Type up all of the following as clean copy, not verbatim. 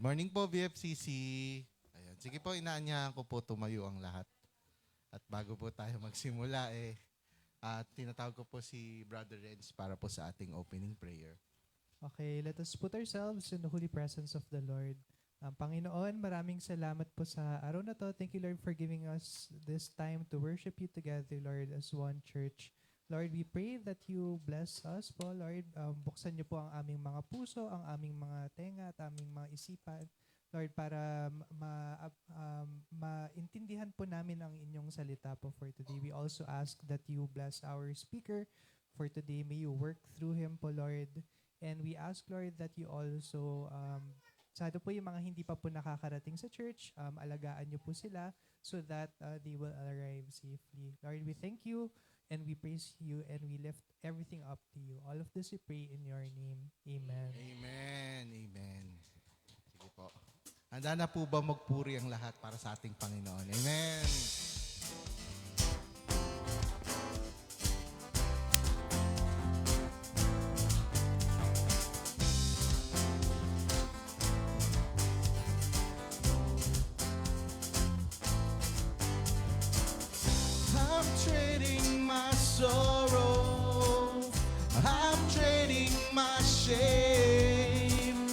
Morning po, BFCC. Ayan. Sige po, inaanyahan ko po tumayo ang lahat. At bago po tayo magsimula, tinatawag ko po si Brother Renz para po sa ating opening prayer. Okay, let us put ourselves in the holy presence of the Lord. Panginoon, maraming salamat po sa araw na to. Thank you, Lord, for giving us this time to worship you together, Lord, as one church. Lord, we pray that you bless us po, Lord. Buksan niyo po ang aming mga puso, ang aming mga tenga at aming mga isipan, Lord, para maintindihan po namin ang inyong salita po for today. We also ask that you bless our speaker for today. May you work through him po, Lord. And we ask, Lord, that you also, sana po yung mga hindi pa po nakakarating sa church, alagaan niyo po sila so that they will arrive safely. Lord, we thank you. And we praise you and we lift everything up to you. All of this we pray in your name. Amen. Amen. Amen. Sige po. Handa na po ba magpuri ang lahat para sa ating Panginoon? Amen. I'm trading my sorrow, I'm trading my shame,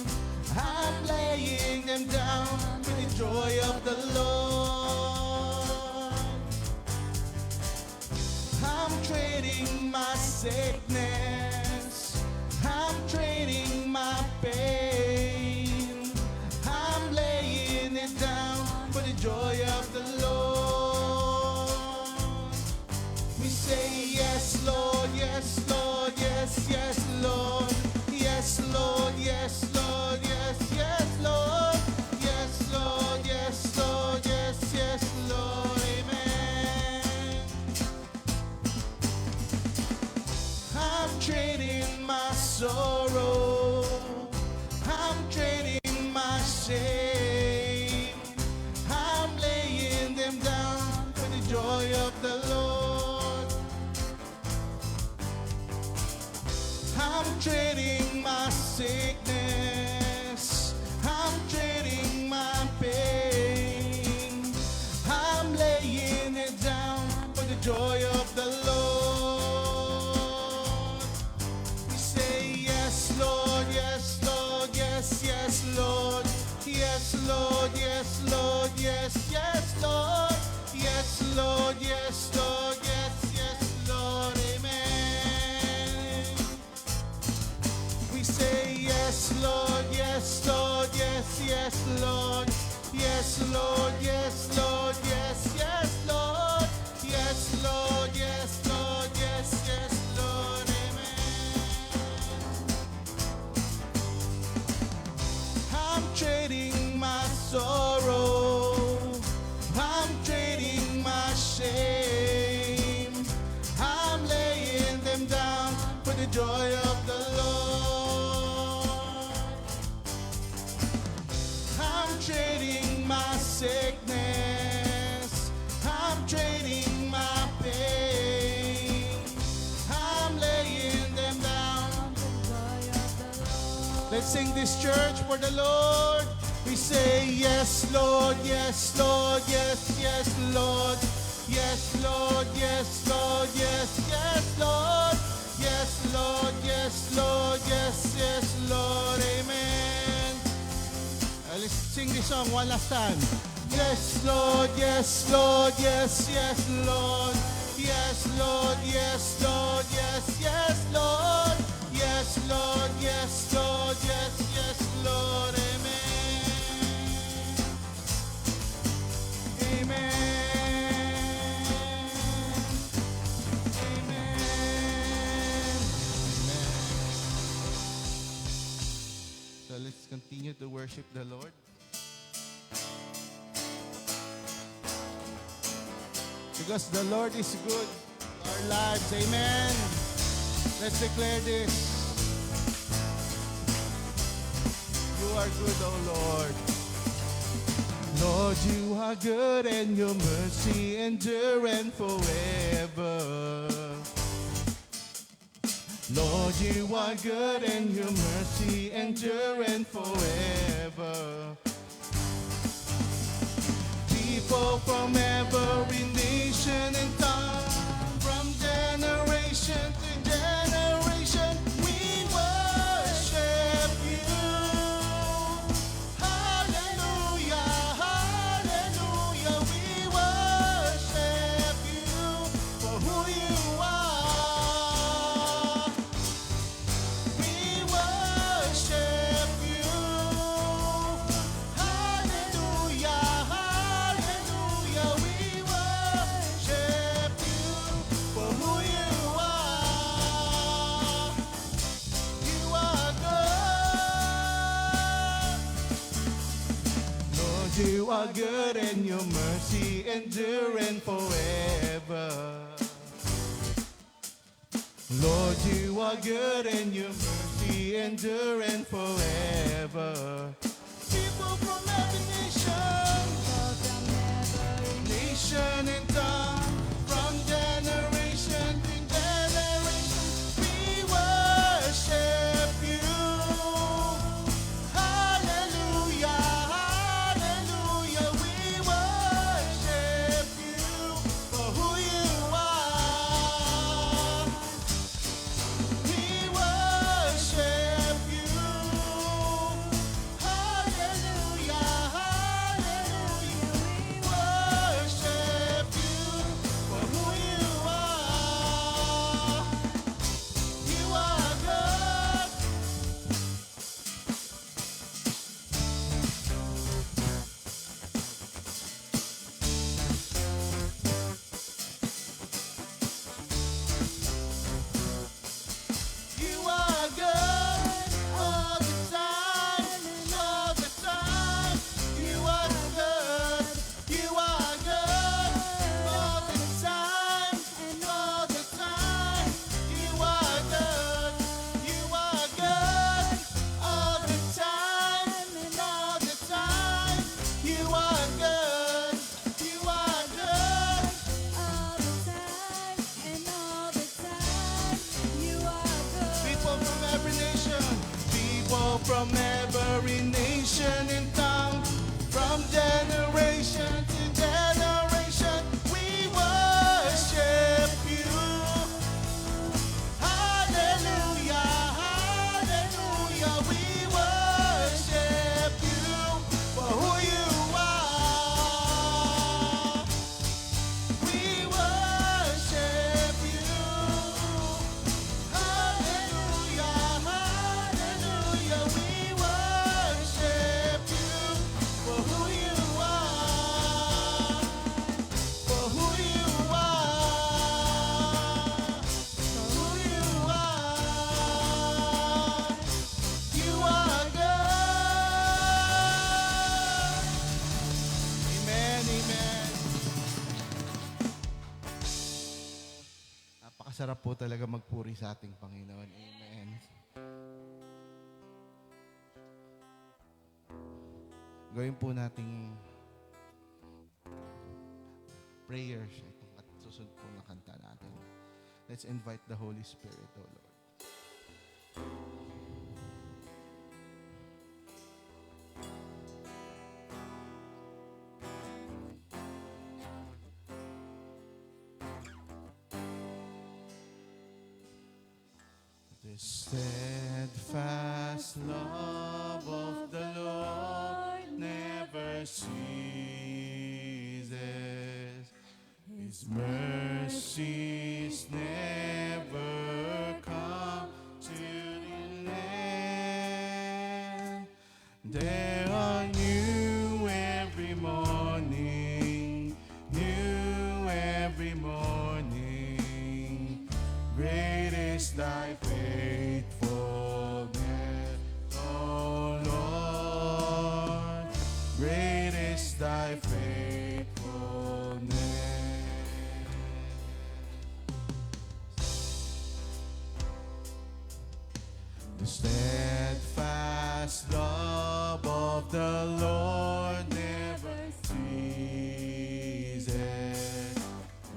I'm laying them down with the joy of the Lord. I'm trading my sickness, I'm trading my pain, I'm laying it down for the joy of the Lord. We say yes, Lord, yes, Lord, yes, yes, Lord, yes, Lord, yes, Lord, yes, yes, Lord, yes, Lord, yes, Lord, yes, yes, Lord, amen. I'm trading my sorrow, I'm trading my shame, I'm laying them down for the joy of the Lord. I'm trading my sickness, I'm trading my pain, I'm laying it down for the joy of the Lord. We say yes, Lord, yes, Lord, yes, yes, Lord, yes, Lord, yes, Lord, yes, yes, Lord, yes, Lord, yes, Lord, yes, yes, Lord, amen. We say yes, Lord, yes, Lord, yes, yes, Lord, yes, Lord, yes, Lord, yes, yes, Lord, yes, Lord, yes, Lord, yes, yes, Lord, amen. I'm trading my sorrow, I'm trading my shame, I'm laying them down for the joy of the Lord. I'm trading my sickness, I'm trading my pain, I'm laying them down. Let's sing this church for the Lord. We say yes, Lord, yes, Lord, yes, yes, Lord, yes, Lord, yes, Lord, yes, yes, Lord, yes, Lord, yes, Lord, yes, yes, Lord, amen. Let's sing this song one last time. Yes, Lord, yes, Lord, yes, yes, Lord, yes, Lord, yes, Lord, yes, yes, Lord, yes, Lord, yes, Lord, yes, yes, Lord, amen. Amen. Amen. Amen. So let's continue to worship the Lord. Because the Lord is good in our lives. Amen. Let's declare this. You are good, O Lord. Lord, you are good and your mercy endureth forever. Lord, you are good and your mercy endureth forever. you are good and your mercy enduring forever. Lord, you are good and your mercy enduring forever. People from every nation and tongue, from generation to generation, we worship you. Hallelujah, hallelujah, we worship you for who you are. We worship you. Hallelujah, hallelujah, we worship you for who you are. You are good. You are good all the time, all the time. You are good. You are good all the time, all the time. You are good. You are good all the time, all the time. You are good. You are good. People from every nation, people from every nation and tongue, from generation to generation, we worship you. Hallelujah, hallelujah, we worship you for who you are. We worship you. Hallelujah, hallelujah, we worship you for who you are, for who you are, for who you are. You are good. Amen, amen. Napakasarap po talaga magpuri sa ating Panginoon. Amen. Gawin po nating prayers itong susunod po na kanta natin. Let's invite the Holy Spirit, O Lord. The steadfast love of the Lord never ceases. His mercies never come to an end. They are new every morning, new every morning. Great is thy faithfulness, O Lord. Great is thy faithfulness. The steadfast love of the Lord never ceases.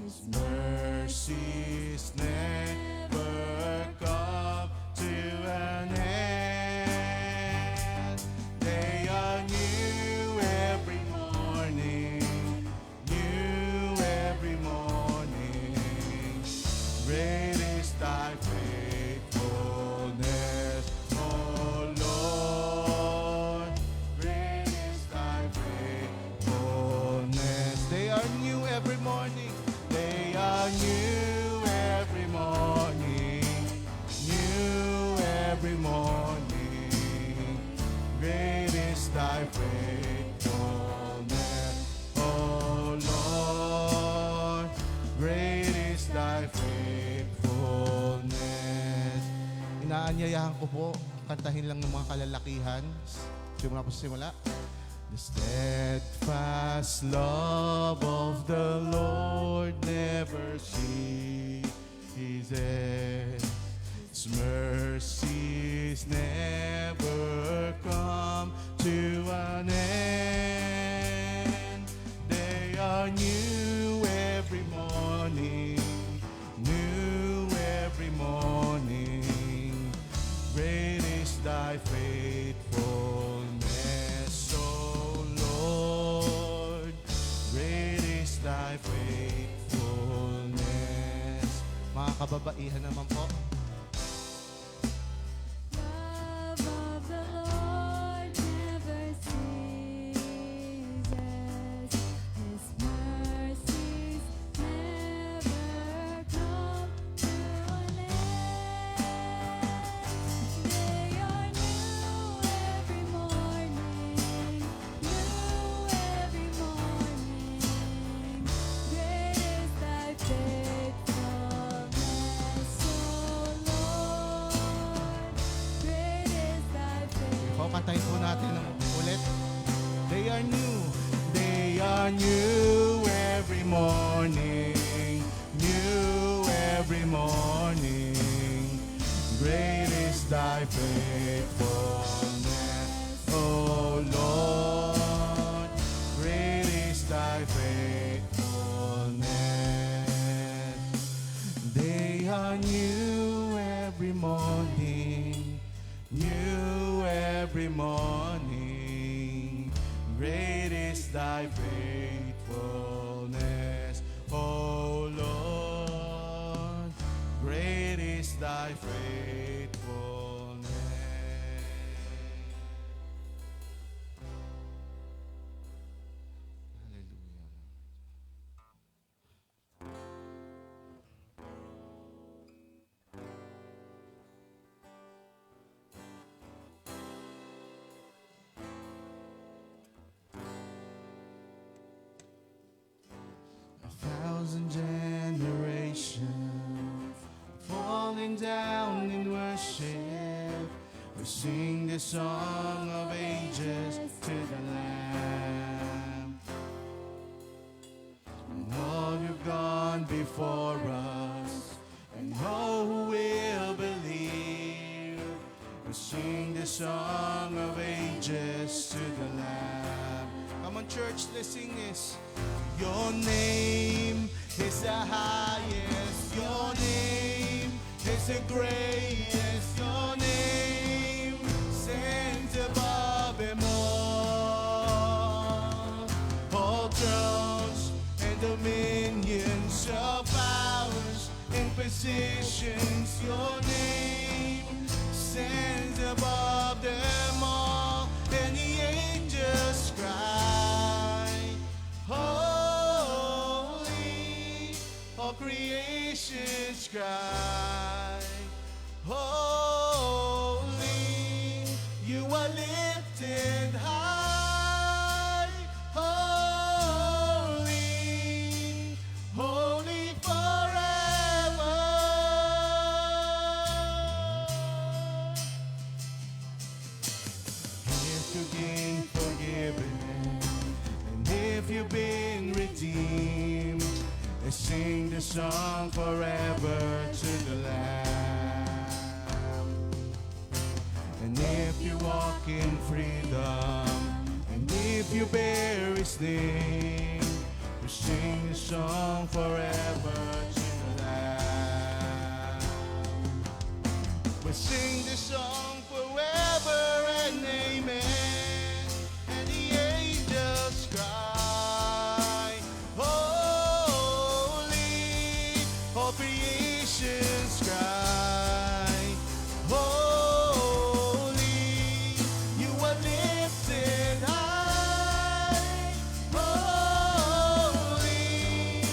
His mercies never come to an end. They are new every morning, new every morning. Great is thy faithfulness, O Lord. Great is thy faithfulness. They are new every morning. They are new every morning, new every morning. Great is thy faithfulness, O Lord. Great is thy faithfulness. Inaanyayahan ko po, kantahin lang ng mga kalalakihan. Simula po sa simula. The steadfast love of the Lord never ceases. His mercies never come to an end. They are new every morning, new every morning. Great is thy faithfulness, O Lord. Great is thy faithfulness. Mga kababaihan naman po. Love of the Lord never ceases. His mercies never come to an end. They are new every morning, new every morning. Great is thy faithfulness, O Lord. Great is thy O, kantahin po natin ulit. They are new every morning, new every morning. Great is thy faithfulness, O Lord. Great is thy faithfulness. They are new every morning, new every morning. Great is thy faithfulness, O Lord. Great is thy faithfulness. Hallelujah. 1,000 generations falling down in worship. We sing the song of ages to the Lamb. And all who've gone before us, and all who will believe. We sing the song of ages to the Lamb. Come on, church, let's sing this. Your name is the highest. Your name is the greatest. Your name stands above them all. All thrones and dominions, all powers and positions. Your name stands above them all. And the angels cry, holy. All creation's cry, holy. You are lifted high, holy, holy forever. If you've been forgiven, and if you've been redeemed, let's sing the song forever to the Lamb. And if you walk in freedom, and if you bear His name, we sing the song forever to the Lamb. We sing the song forever and amen. And the angels cry, holy. All creation's cry, holy. You are lifted high, holy,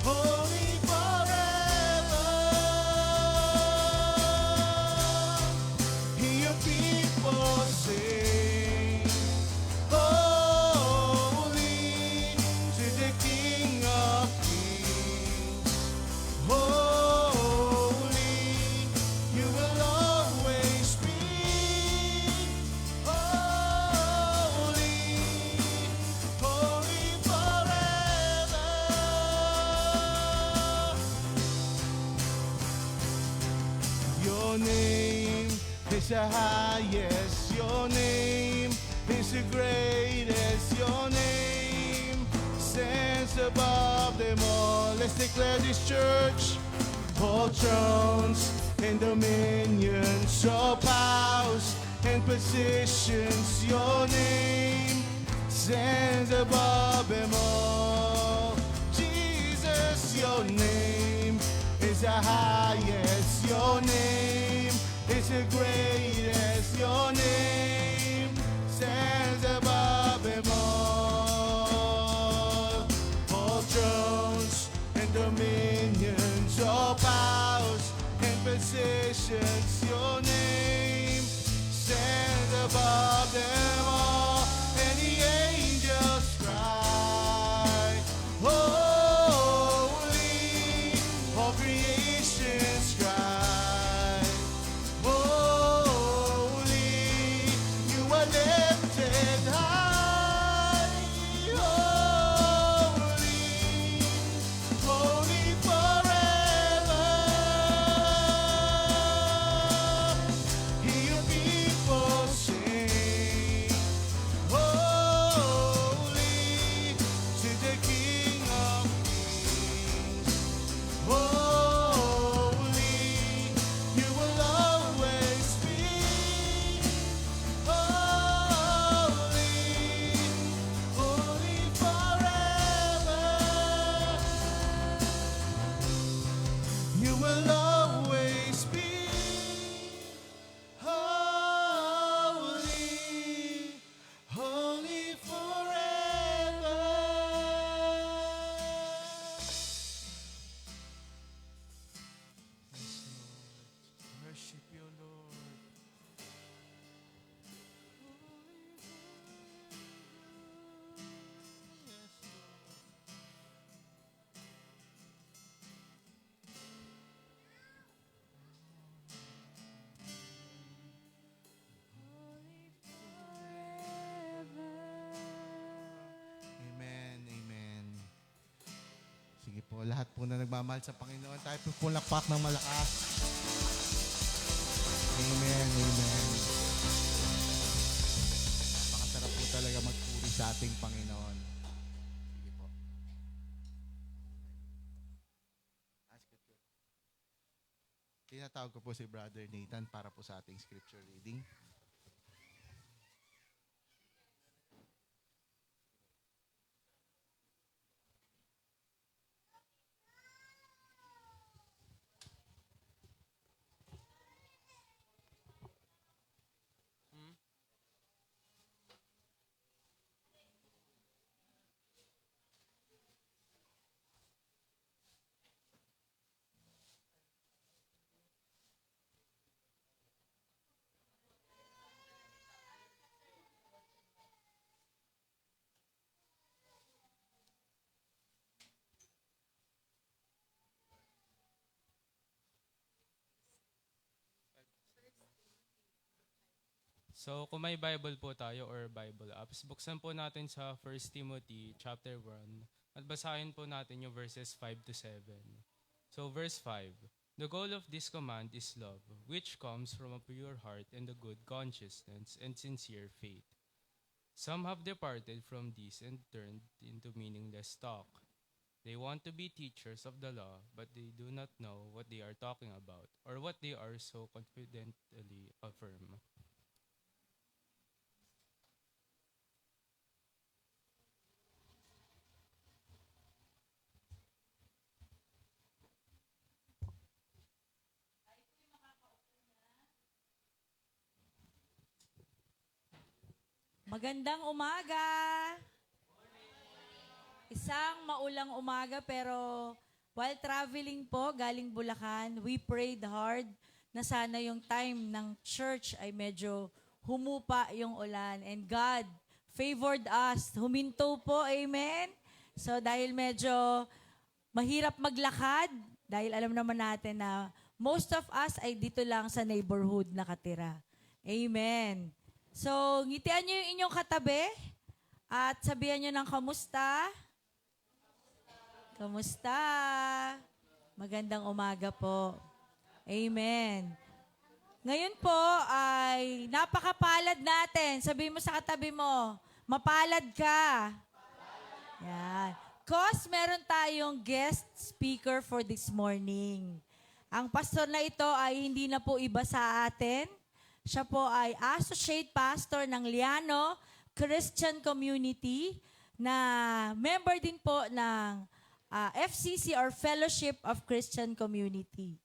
holy forever. is the highest. Your name is the greatest. Your name stands above them all. Let's declare this, church. All thrones and dominions, all powers and positions, your name stands above them all. Jesus, your name is the highest. Your name is the greatest. Your name stands above them all. All thrones and dominions, all powers and positions, your name stands above them all. And the angels cry, holy, all creations cry, holy, you are lifted high, holy, holy forever. Hear your people sing, holy to the King of Kings. Holy, you will always be. Holy, holy forever. You will always be holy, holy forever. Worship you, Lord. Amen, amen. Sige po, lahat po na nagmamahal sa Panginoon, tayo po lakpak ng malakas. Amen, amen. Napakasarap po talaga magpuri sa ating Panginoon. Sige po. Tinatawag ko po si Brother Nathan para po sa ating scripture reading. So, kung may Bible po tayo or Bible apps, buksan po natin sa 1 Timothy chapter 1 at basahin po natin yung verses 5 to 7. So, verse 5, the goal of this command is love, which comes from a pure heart and a good conscience and sincere faith. Some have departed from this and turned into meaningless talk. They want to be teachers of the law, but they do not know what they are talking about or what they are so confidently affirm. Magandang umaga! Isang maulang umaga pero while traveling po galing Bulacan, we prayed hard na sana yung time ng church ay medyo humupa yung ulan. And God favored us. Huminto po, amen? So dahil medyo mahirap maglakad, dahil alam naman natin na most of us ay dito lang sa neighborhood nakatira. Amen. So, ngitian nyo yung inyong katabi at sabihan nyo ng kamusta. Kamusta? Magandang umaga po. Amen. Ngayon po ay napakapalad natin. Sabi mo sa katabi mo, mapalad ka. Yan. Cause meron tayong guest speaker for this morning. Ang pastor na ito ay hindi na po iba sa atin. Siya po ay associate pastor ng Liano Christian Community na member din po ng FCC or Fellowship of Christian Community.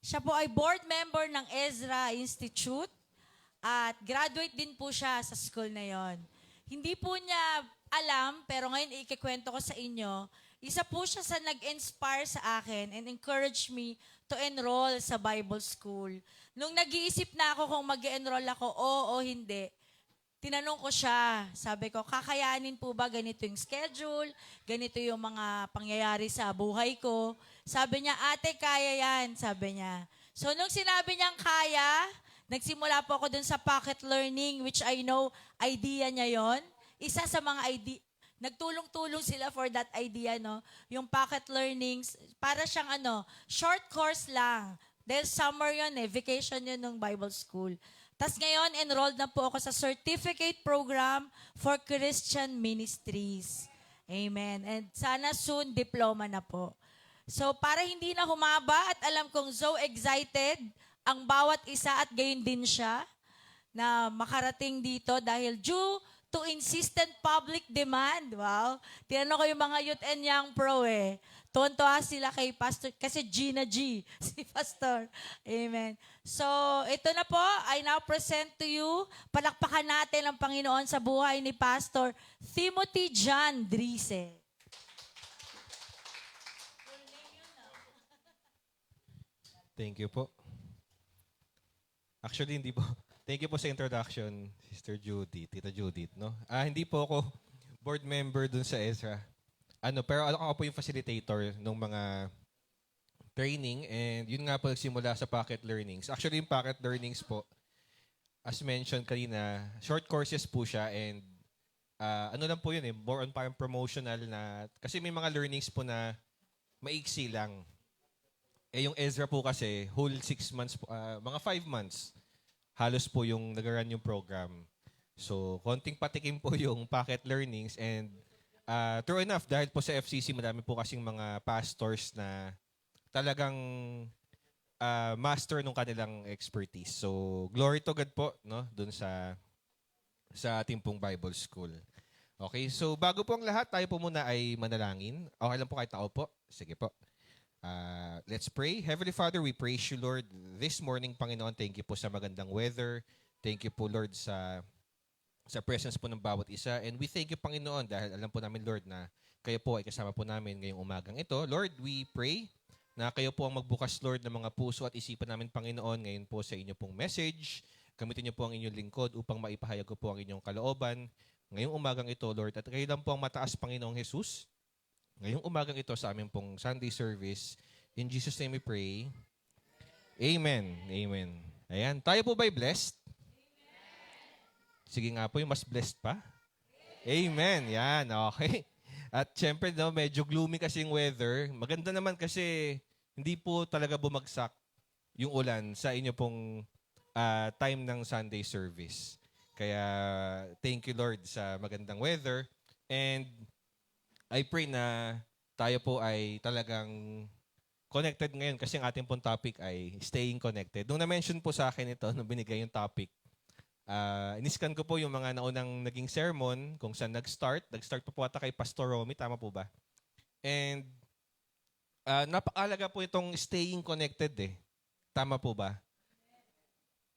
Siya po ay board member ng Ezra Institute at graduate din po siya sa school na yon. Hindi po niya alam, pero ngayon ikikwento ko sa inyo, isa po siya sa nag-inspire sa akin and encourage me to enroll sa Bible school. Nung nag-iisip na ako kung mag-enroll ako, o hindi, tinanong ko siya. Sabi ko, kakayanin po ba ganito yung schedule? Ganito yung mga pangyayari sa buhay ko? Sabi niya, ate, kaya yan, sabi niya. So, nung sinabi niyang kaya, nagsimula po ako dun sa pocket learning, which I know, idea niya yon. Isa sa mga idea, nagtulong-tulong sila for that idea, no? Yung pocket learnings, para siyang short course lang. Dahil summer yun vacation yun ng Bible school. Tapos ngayon, enrolled na po ako sa certificate program for Christian Ministries. Amen. And sana soon, diploma na po. So, para hindi na humaba at alam kong so excited ang bawat isa at gayon din siya na makarating dito dahil due to insistent public demand. Wow. Tinanong ko yung mga youth and young pro Tuwan-tuwa sila kay Pastor, kasi Gina G, si Pastor. Amen. So, ito na po, I now present to you, palakpakan natin ang Panginoon sa buhay ni Pastor Timothy John Drise. Thank you po. Actually, hindi po. Thank you po sa introduction, Sister Judith, Tita Judith, no? Hindi po ako board member dun sa Ezra. Pero ako po yung facilitator ng mga training and yun nga po nagsimula sa pocket learnings. Actually, yung pocket learnings po, as mentioned kanina, short courses po siya and lang po yun more on parang promotional na, kasi may mga learnings po na maiksi lang. Yung Ezra po kasi, whole 6 months, mga 5 months, halos po yung nag-run yung program. So, konting patikim po yung pocket learnings and true enough, dahil po sa FCC, madami po kasing mga pastors na talagang master nung kanilang expertise. So, glory to God po, no, dun sa ating pong Bible School. Okay, so bago po ang lahat, tayo po muna ay manalangin. Okay lang po kahit tao po? Sige po. Let's pray. Heavenly Father, we praise you, Lord. This morning, Panginoon, thank you po sa magandang weather. Thank you po, Lord, sa presence po ng bawat isa. And we thank you, Panginoon, dahil alam po namin, Lord, na kayo po ay kasama po namin ngayong umagang ito. Lord, we pray na kayo po ang magbukas, Lord, ng mga puso at isipan namin, Panginoon, ngayon po sa inyo pong message. Gamitin niyo po ang inyong lingkod upang maipahayag ko po ang inyong kalooban ngayong umagang ito, Lord. At kayo lang po ang mataas, Panginoong Jesus, ngayong umagang ito sa aming pong Sunday service. In Jesus' name we pray. Amen. Amen. Ayan. Tayo po ba'y blessed? Sige nga po, yung mas blessed pa. Amen. Yan, okay. At syempre, no, medyo gloomy kasi yung weather. Maganda naman kasi hindi po talaga bumagsak yung ulan sa inyo pong time ng Sunday service. Kaya thank you, Lord, sa magandang weather. And I pray na tayo po ay talagang connected ngayon kasi ang ating pong topic ay staying connected. Nung na-mention po sa akin ito, nung binigay yung topic, iniskan ko po yung mga naunang naging sermon, kung saan nag-start. Nag-start po ata kay Pastor Romy, tama po ba? And napakahalaga po itong staying connected Tama po ba?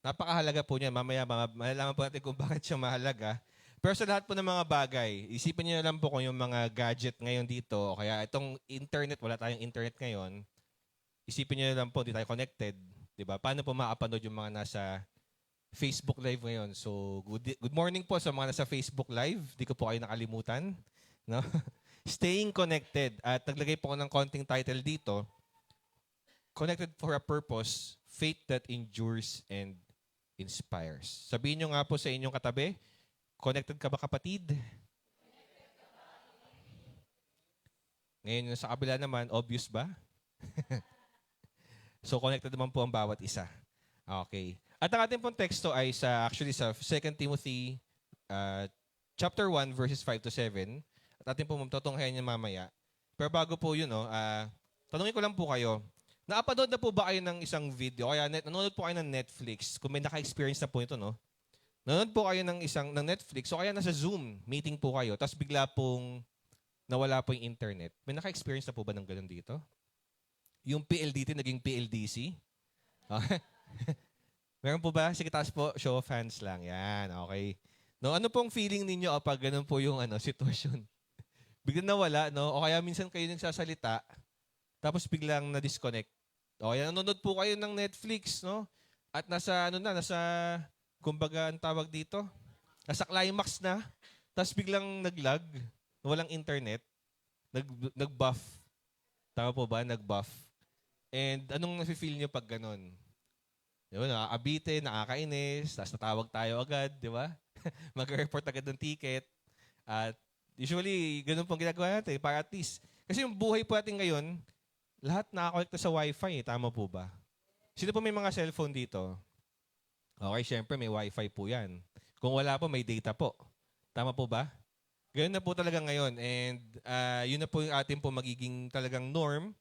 Napakahalaga po niya. Mamaya malalaman po natin kung bakit siya mahalaga. Pero sa lahat po ng mga bagay, isipin niyo na lang po kung yung mga gadget ngayon dito, o kaya itong internet, wala tayong internet ngayon, isipin niyo na lang po, hindi tayo connected. Diba? Paano po makapanood yung mga nasa Facebook Live ngayon? So, good morning po sa mga nasa Facebook Live. Di ko po kayo nakalimutan. No? Staying connected. At naglagay po ko ng konting title dito. Connected for a purpose, faith that endures and inspires. Sabihin nyo nga po sa inyong katabi, connected ka ba, kapatid? Ngayon, sa kabila naman, obvious ba? So, connected naman po ang bawat isa. Okay. At ang ating pong teksto ay actually sa 2 Timothy chapter 1 verses 5 to 7. At ating pong tutunghayan niya mamaya. Pero bago po yun, tanungin ko lang po kayo, naapanood na po ba kayo ng isang video? Kaya nanonood po kayo ng Netflix? Kung may naka-experience na po ito, no? Nanonood po kayo ng Netflix, so kaya nasa Zoom meeting po kayo, tapos bigla pong nawala po yung internet. May naka-experience na po ba ng ganun dito? Yung PLDT naging PLDC? Okay. Meron po ba? Sige, taas po. Show of hands lang. Yan, okay. No, ano pong feeling ninyo pag ganun po yung sitwasyon? Biglang nawala, no? O kaya minsan kayo nagsasalita, tapos biglang na-disconnect. O kaya nanonood po kayo ng Netflix, no? At nasa, kumbaga, ang tawag dito, nasa climax na, tapos biglang nag-lag, walang internet, nag-buff. Tama po ba? Nag-buff. And anong nafe-feel nyo pag ganon? Diba, nakakabitin, nakakainis, tapos natawag tayo agad, di ba? Mag-report agad ng ticket. At usually, ganun pong ginagawa natin, para at least. Kasi yung buhay po natin ngayon, lahat nakakonekta sa Wi-Fi, tama po ba? Sino po may mga cellphone dito? Okay, syempre may Wi-Fi po yan. Kung wala po, may data po. Tama po ba? Ganun na po talaga ngayon. And yun na po yung ating po magiging talagang norm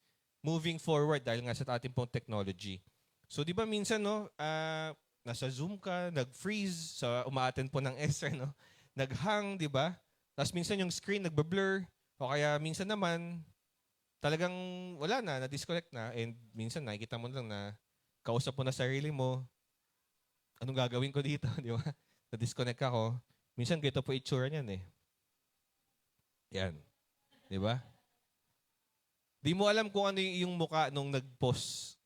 moving forward dahil nga sa ating pong technology. So di ba minsan nasa Zoom ka, nag-freeze sa umaattend po ng ESRA, no? Nag-hang, di ba? Tapos minsan yung screen nagbe-blur o kaya minsan naman talagang wala na, na-disconnect na and minsan nakikita mo lang na kausap mo na sarili mo. Anong gagawin ko dito, di ba? Na-disconnect ako. Minsan ganito po itsura niyan eh. Yan. Di ba? Di mo alam kung ano yung mukha nung nag-post.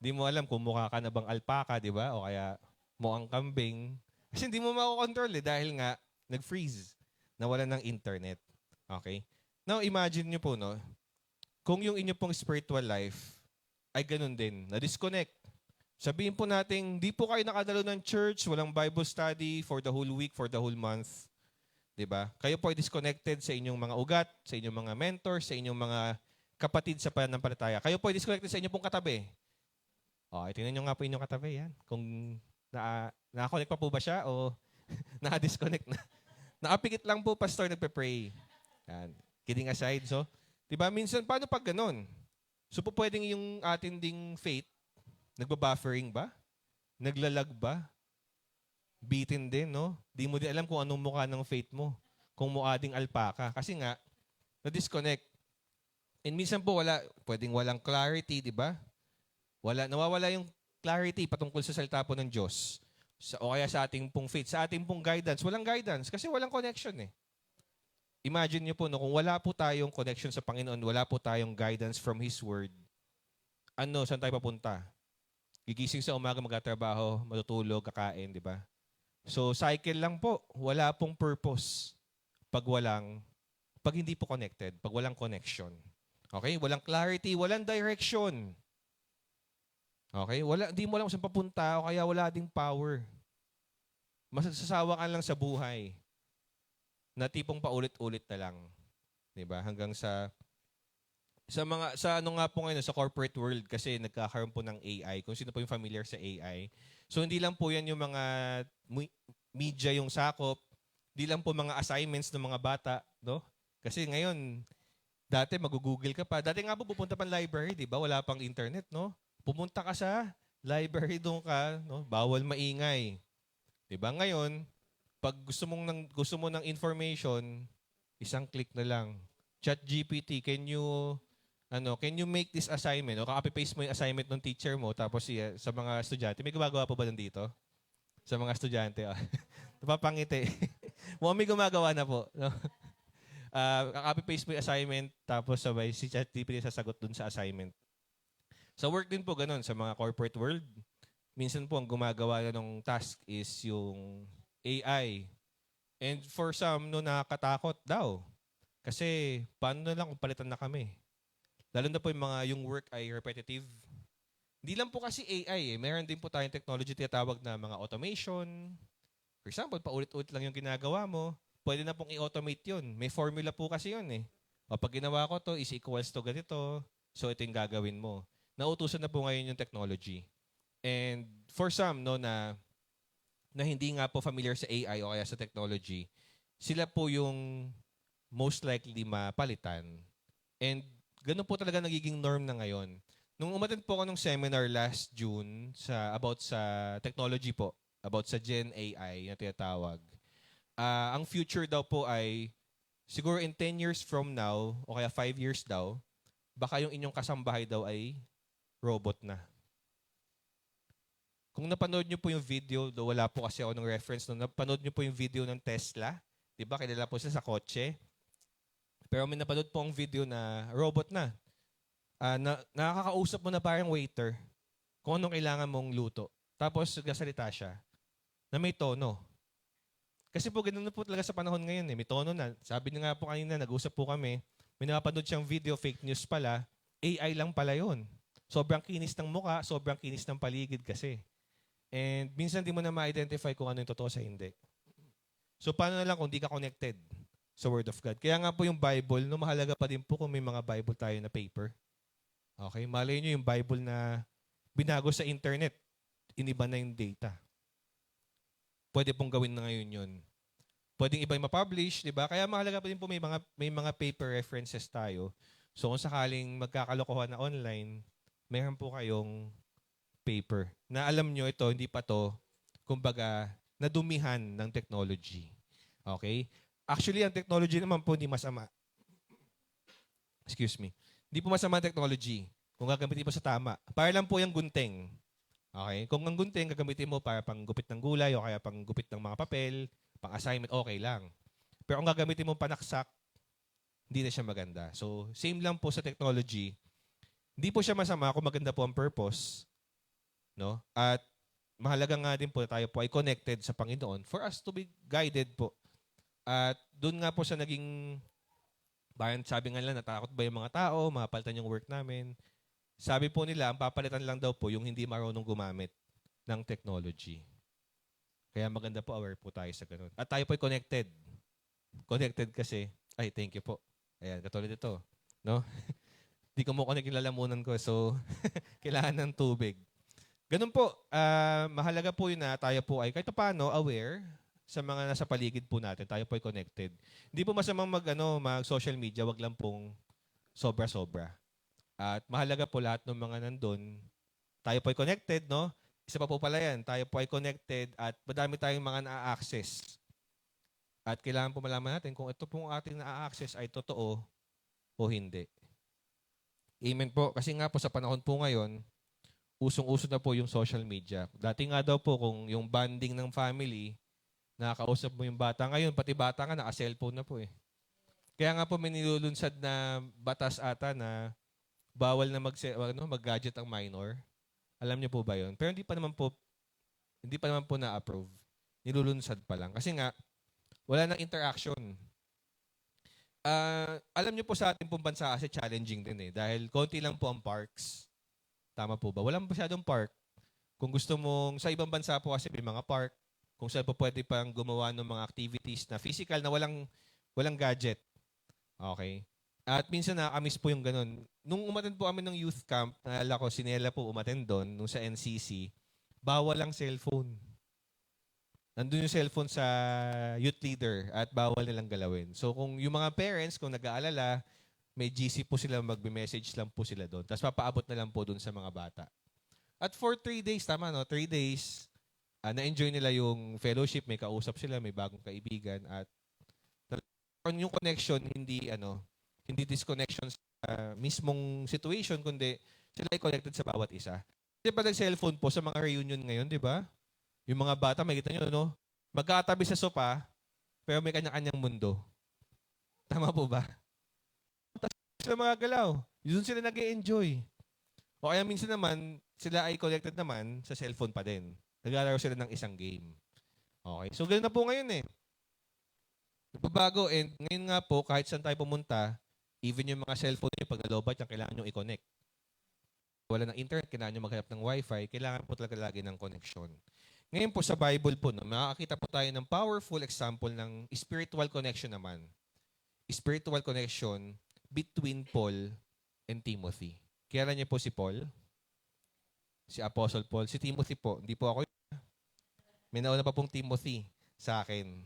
Di mo alam kung mukha ka na bang alpaka, di ba? O kaya mukhang kambing. Kasi hindi mo makakontrol eh dahil nga nag-freeze. Nawalan ng internet. Okay? Now, imagine nyo po, no? Kung yung inyo pong spiritual life ay ganun din, na-disconnect. Sabihin po natin, di po kayo nakadalo ng church, walang Bible study for the whole week, for the whole month. Diba? Kayo po ay disconnected sa inyong mga ugat, sa inyong mga mentors, sa inyong mga kapatid sa pananampalataya. Kayo po ay disconnected sa inyong pong katabi. Okay, tingnan nyo nga po inyong katabi. Yan. Kung naka-connect pa po ba siya o naka-disconnect na. Nakapikit lang po, pastor, nagpe-pray. Yan. Kidding aside. So, diba, minsan, paano pag ganun? So, po pwedeng yung ating ding faith, nagbabuffering ba? Naglalag ba? Bitin din, no? Di mo din alam kung anong mukha ng faith mo. Kung mukha ding alpaka. Kasi nga, na-disconnect. And minsan po, pwedeng walang clarity, di ba? Nawawala yung clarity patungkol sa salita po ng Diyos. O kaya sa ating pong faith, sa ating pong guidance. Walang guidance kasi walang connection eh. Imagine niyo po, no, kung wala po tayong connection sa Panginoon, wala po tayong guidance from His Word, saan tayo papunta? Gigising sa umaga, magtatrabaho, matutulog, kakain, di ba? So, cycle lang po. Wala pong purpose pag hindi po connected, pag walang connection. Okay? Walang clarity, walang direction. Okay? Di mo alam kung saan papunta o kaya wala ding power. Masasawa ka lang sa buhay na tipong paulit-ulit na lang. Diba? Hanggang sa nga po ngayon, sa corporate world kasi nagkakaroon po ng AI. Kung sino po yung familiar sa AI. So, hindi lang po yan yung mga media yung sakop. Hindi lang po mga assignments ng mga bata. No? Kasi ngayon, dati mag-google ka pa. Dati nga po pupunta pa library, di ba? Wala pang internet, no? Pumunta ka sa library doon ka, no? Bawal maingay. Di ba? Ngayon, pag gusto mo ng information, isang click na lang. ChatGPT, can you make this assignment? O copy-paste mo yung assignment ng teacher mo tapos sa mga estudyante. May gumagawa pa ba nandito? Sa mga estudyante. Napapangiti. May gumagawa na po. No? Copy-paste mo yung assignment tapos sabay si ChatGPT sasagot dun sa assignment. Sa work din po ganun, sa mga corporate world. Minsan po ang gumagawa na ng task is yung AI. And for some, nakakatakot daw. Kasi paano na lang kung palitan na kami? Lalo na po yung work ay repetitive. Hindi lang po kasi AI eh. Meron din po tayong technology tinatawag na mga automation. For example, paulit-ulit lang yung ginagawa mo, pwede na pong i-automate yun. May formula po kasi yun eh. O pag ginawa ko to is equals to ganito, so ito yung gagawin mo. Nautusan na po ngayon yung technology. And for some no na hindi nga po familiar sa AI o kaya sa technology, sila po yung most likely mapalitan. And ganun po talaga nagiging norm na ngayon. Nung umattend po ako ng seminar last June about sa technology po, about sa Gen AI na tinatawag, ang future daw po ay siguro in 10 years from now o kaya 5 years daw, baka yung inyong kasambahay daw ay robot na. Kung napanood nyo po yung video, do wala po kasi ako ng reference, no, napanood nyo po yung video ng Tesla, di ba? Kilala po siya sa kotse. Pero may napanood po ang video na robot na. Nakakausap mo na parang waiter kung anong kailangan mong luto. Tapos nagsasalita siya na may tono. Kasi po ganun na po talaga sa panahon ngayon. May tono na. Sabi niya nga po kanina, nag-usap po kami, may napanood siyang video, fake news pala, AI lang pala yun. Sobrang kinis ng muka, sobrang kinis ng paligid kasi. And minsan di mo na ma-identify kung ano yung totoo sa hindi. So paano na lang kung di ka connected sa Word of God? Kaya nga po yung Bible, no, mahalaga pa din po kung may mga Bible tayo na paper. Okay, malay nyo yung Bible na binago sa internet, iniba na yung data. Pwede pong gawin na ngayon yun. Pwedeng iba yung ma-publish, di ba? Kaya mahalaga pa din po may mga paper references tayo. So kung sakaling magkakalokohan na online, meron po kayong paper na alam nyo ito, hindi pa to, kumbaga, nadumihan ng technology. Okay? Actually, ang technology naman po hindi masama. Excuse me. Hindi po masama ang technology kung gagamitin mo sa tama. Para lang po yung gunting. Okay? Kung ang gunting gagamitin mo para panggupit ng gulay o kaya panggupit ng mga papel, pang-assignment, okay lang. Pero kung gagamitin mo panaksak, hindi na siya maganda. So, same lang po sa technology. Hindi po siya masama kung maganda po ang purpose. No? At mahalaga nga din po tayo po ay connected sa Panginoon for us to be guided po. At doon nga po sa naging, bayan sabi nga nila, natakot ba yung mga tao, mapalitan yung work namin. Sabi po nila, ang papalitan lang daw po yung hindi marunong gumamit ng technology. Kaya maganda po, aware po tayo sa ganun. At tayo po ay connected. Connected kasi, ay thank you po. Ayan, katulad ito. No? Di ko mo connect yung lalamunan ko, so kailangan ng tubig. Ganun po, mahalaga po yun na tayo po ay kahit paano aware sa mga nasa paligid po natin. Tayo po ay connected. Hindi po masamang mag-social media, wag lang pong sobra-sobra. At mahalaga po lahat ng mga nandun, tayo po ay connected, no? Isa pa po pala yan, tayo po ay connected at madami tayong mga na-access. At kailangan po malaman natin kung ito pong ating na-access ay totoo o hindi. Amen po. Kasi nga po sa panahon po ngayon, usong-uso na po yung social media. Dati nga daw po kung yung bonding ng family, nakakausap mo yung bata. Ngayon, pati bata nga naka-cellphone na po eh. Kaya nga po may nilulunsad na batas ata na bawal na mag-gadget ang minor. Alam niyo po ba yun? Pero hindi pa naman po na-approve. Nilulunsad pa lang. Kasi nga, wala nang interaction. Alam niyo po sa ating pong bansa kasi challenging din eh. Dahil konti lang po ang parks. Tama po ba? Walang masyadong park. Kung gusto mong, sa ibang bansa po kasi may mga park, kung saan po pwede pang gumawa ng mga activities na physical na walang gadget. Okay? At minsan nakakamiss po yung ganun. Nung umattend po kami ng youth camp, naalala ko, si Nela po umattend doon, nung sa NCC, bawal ang cellphone. Nandun yung cellphone sa youth leader at bawal nilang galawin. So kung yung mga parents, kung nag-aalala, may GC po sila, magbe-message lang po sila doon. Tapos papaabot na lang po doon sa mga bata. At for 3 days, tama no? 3 days, na-enjoy nila yung fellowship, may kausap sila, may bagong kaibigan, at yung connection, hindi disconnection sa mismong situation, kundi sila ay connected sa bawat isa. Kasi pa nag-cellphone po sa mga reunion ngayon, di ba? Yung mga bata, makikita nyo, no? Magkakatabi sa sopa, pero may kanya-kanyang mundo. Tama po ba? Tapos sila mga galaw. Yun sila nag-e-enjoy. O kaya minsan naman, sila ay connected naman sa cellphone pa din. Naglalaro sila ng isang game. Okay? So, ganoon na po ngayon eh. Nagbabago, and ngayon nga po, kahit saan tayo pumunta, even yung mga cellphone nyo, pag nalobat yan, kailangan nyo i-connect. Wala ng internet, kailangan nyo maghanap ng wifi, kailangan po talaga lagi ng connection. Ngayon po sa Bible po, no, makakita po tayo ng powerful example ng spiritual connection naman. Spiritual connection between Paul and Timothy. Kilala niyo po si Paul? si Apostle Paul. Si Timothy po, hindi po ako. May nauna pa pong Timothy sa akin.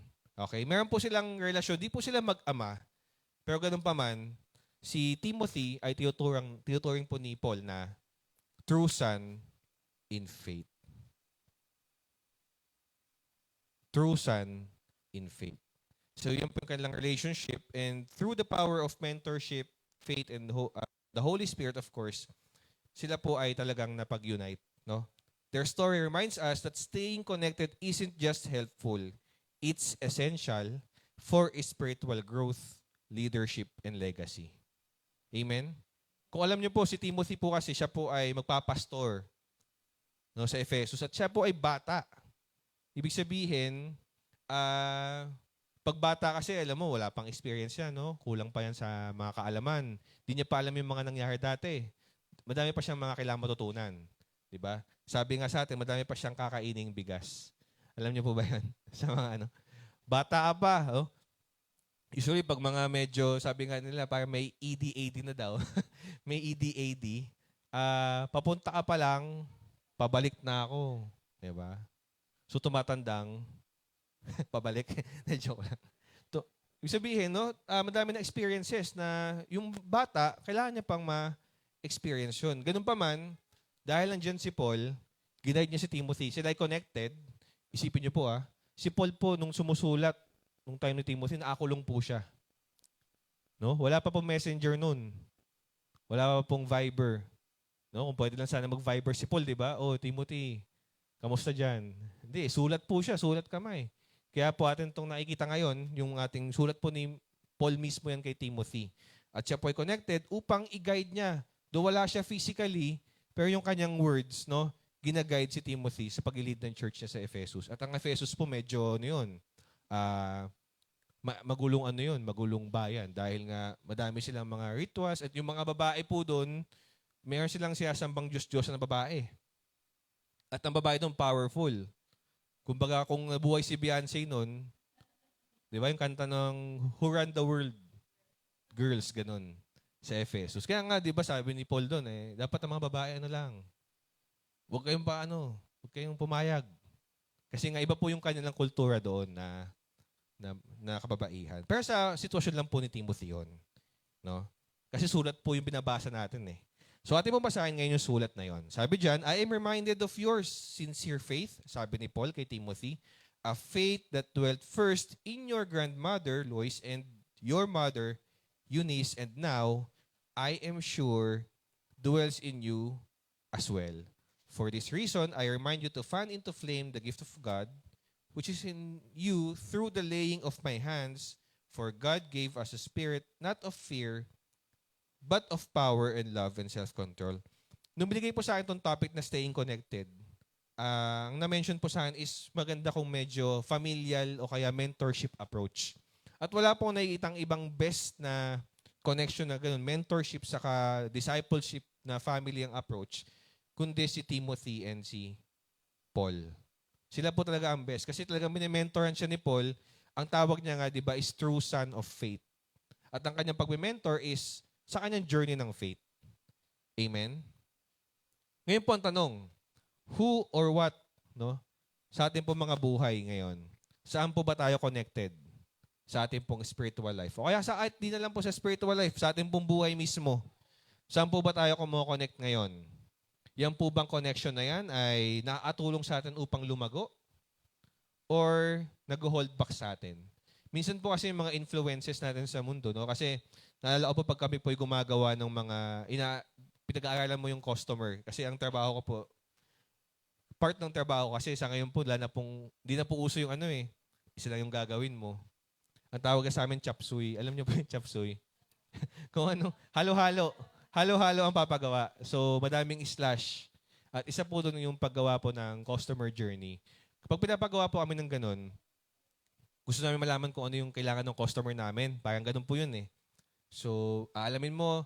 Okay? Meron po silang relasyon. Di po sila mag-ama. Pero ganun pa man, si Timothy ay tinuturing po ni Paul na true son in faith. True son in faith. So yun po yung kanilang relationship, and through the power of mentorship, faith, and the Holy Spirit, of course, sila po ay talagang napag-unite. No? Their story reminds us that staying connected isn't just helpful. It's essential for spiritual growth, leadership, and legacy. Amen? Kung alam niyo po, si Timothy po kasi, siya po ay magpapastor, no, sa Ephesus, at siya po ay bata. Ibig sabihin, pag bata kasi, alam mo, wala pang experience yan, no? Kulang pa yan sa mga kaalaman. Di niya pa alam yung mga nangyari dati. Madami pa siyang mga kailangang matutunan. Diba? Sabi nga sa atin, madami pa siyang kakaining bigas. Alam niyo po ba yan? Sa mga ano? Bata ka pa, oh? Usually, pag mga medyo, sabi nga nila, parang may EDAD na daw. May EDAD. Papunta ka pa lang, pabalik na ako. Diba? So, tumatandang, pabalik. Joke lang. Ibig sabihin, no, madami na experiences na yung bata, kailangan niya pang ma-experience yun. Ganun pa man, dahil nandiyan si Paul, ginaid niya si Timothy, sila ay connected. Isipin niyo po, si Paul po, nung sumusulat, nung time ni Timothy, nakakulong po siya. No? Wala pa pong messenger nun. Wala pa pong Viber. No? Kung pwede lang sana mag-Viber si Paul, di ba? Oh, Timothy, kamusta dyan? Hindi, sulat po siya, sulat kamay. Kaya po atin itong nakikita ngayon, yung ating sulat po ni Paul mismo yan kay Timothy. At siya po ay connected upang i-guide niya. Though wala siya physically, pero yung kanyang words, no, gina-guide si Timothy sa pag-lead ng church niya sa Ephesus. At ang Ephesus po medyo, magulong bayan. Dahil nga madami silang mga rituals at yung mga babae po doon, mayroon silang sinasambang Diyos-Diyos na babae. At ang babae doon powerful. Kumbaga, kung nabuhay si Beyonce noon, di ba yung kanta ng Who Run the World? Girls, ganun, sa Ephesus. Kaya nga, di ba sabi ni Paul doon, dapat ang mga babae lang. Huwag kayong pumayag. Kasi nga, iba po yung kanilang kultura doon na kababaihan. Pero sa sitwasyon lang po ni Timothy yun. No? Kasi sulat po yung binabasa natin So ating pong basahin ngayon yung sulat na yon. Sabi dyan, I am reminded of your sincere faith, sabi ni Paul kay Timothy, a faith that dwelt first in your grandmother, Lois, and your mother, Eunice, and now, I am sure, dwells in you as well. For this reason, I remind you to fan into flame the gift of God, which is in you through the laying of my hands, for God gave us a spirit not of fear, but of power and love and self-control. Nung binigay po sa akin itong topic na staying connected, ang na-mention po sa akin is maganda kung medyo familial o kaya mentorship approach. At wala pong nakikitang ibang best na connection na ganun, mentorship saka discipleship na family ang approach, kundi si Timothy and si Paul. Sila po talaga ang best. Kasi talagang minimentoran siya ni Paul, ang tawag niya nga, di ba, is true son of faith. At ang kanyang pag-mentor is sa kanyang journey ng faith. Amen? Ngayon po ang tanong, who or what, no, sa ating pong mga buhay ngayon, saan po ba tayo connected? Sa ating pong spiritual life. O kaya di na lang po sa spiritual life, sa ating pong buhay mismo. Saan po ba tayo kumo-connect ngayon? Yan po bang connection na yan ay nakatulong sa atin upang lumago? Or nag-hold back sa atin? Minsan po kasi yung mga influences natin sa mundo, no? Kasi naalala ko po pag kami po ay gumagawa ng mga, pinag-aaralan mo yung customer. Kasi ang trabaho ko po, part ng trabaho ko kasi sa ngayon po, hindi na po uso yung isa lang yung gagawin mo. Ang tawag sa amin, chop suey. Alam niyo po yung chop suey? Kung halo-halo. Halo-halo ang papagawa. So, madaming slash. At isa po doon yung paggawa po ng customer journey. Kapag pinapagawa po kami ng ganun, gusto namin malaman kung ano yung kailangan ng customer namin. Parang ganun po yun So, aalamin mo,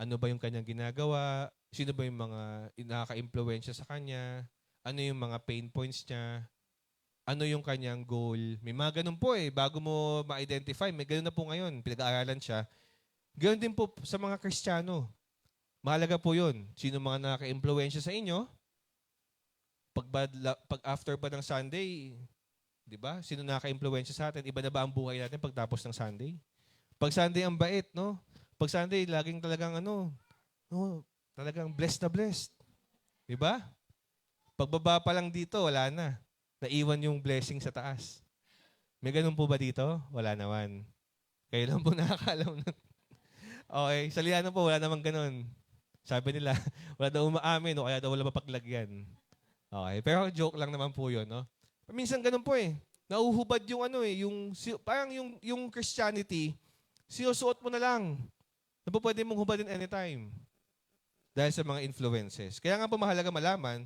ano ba yung kanyang ginagawa, sino ba yung mga nakaka-impluensya sa kanya, ano yung mga pain points niya, ano yung kanyang goal. May mga ganun po bago mo ma-identify. May ganun na po ngayon, pinag-aaralan siya. Ganun din po sa mga Kristiyano. Mahalaga po yun. Sino mga nakaka-impluensya sa inyo, Pag after ba ng Sunday, di ba? Sino nakaka-impluwensya sa atin? Iba na ba ang buhay natin pagtapos ng Sunday? Pag Sunday ang bait, no? Pag Sunday, laging talagang talagang blessed na blessed. Di ba? Pagbaba pa lang dito, wala na. Naiwan yung blessing sa taas. May ganun po ba dito? Wala naman. Kayo lang po nakakaalam nun. Okay, sa Liano po, wala namang ganun. Sabi nila, wala daw umaamin o kaya daw wala mapaglagyan. Okay, pero joke lang naman po yun, no? Minsan ganun po eh. Nauhubad yung parang yung Christianity, sinusuot mo na lang. Na po pwede mong hubadin anytime. Dahil sa mga influences. Kaya nga po mahalaga malaman,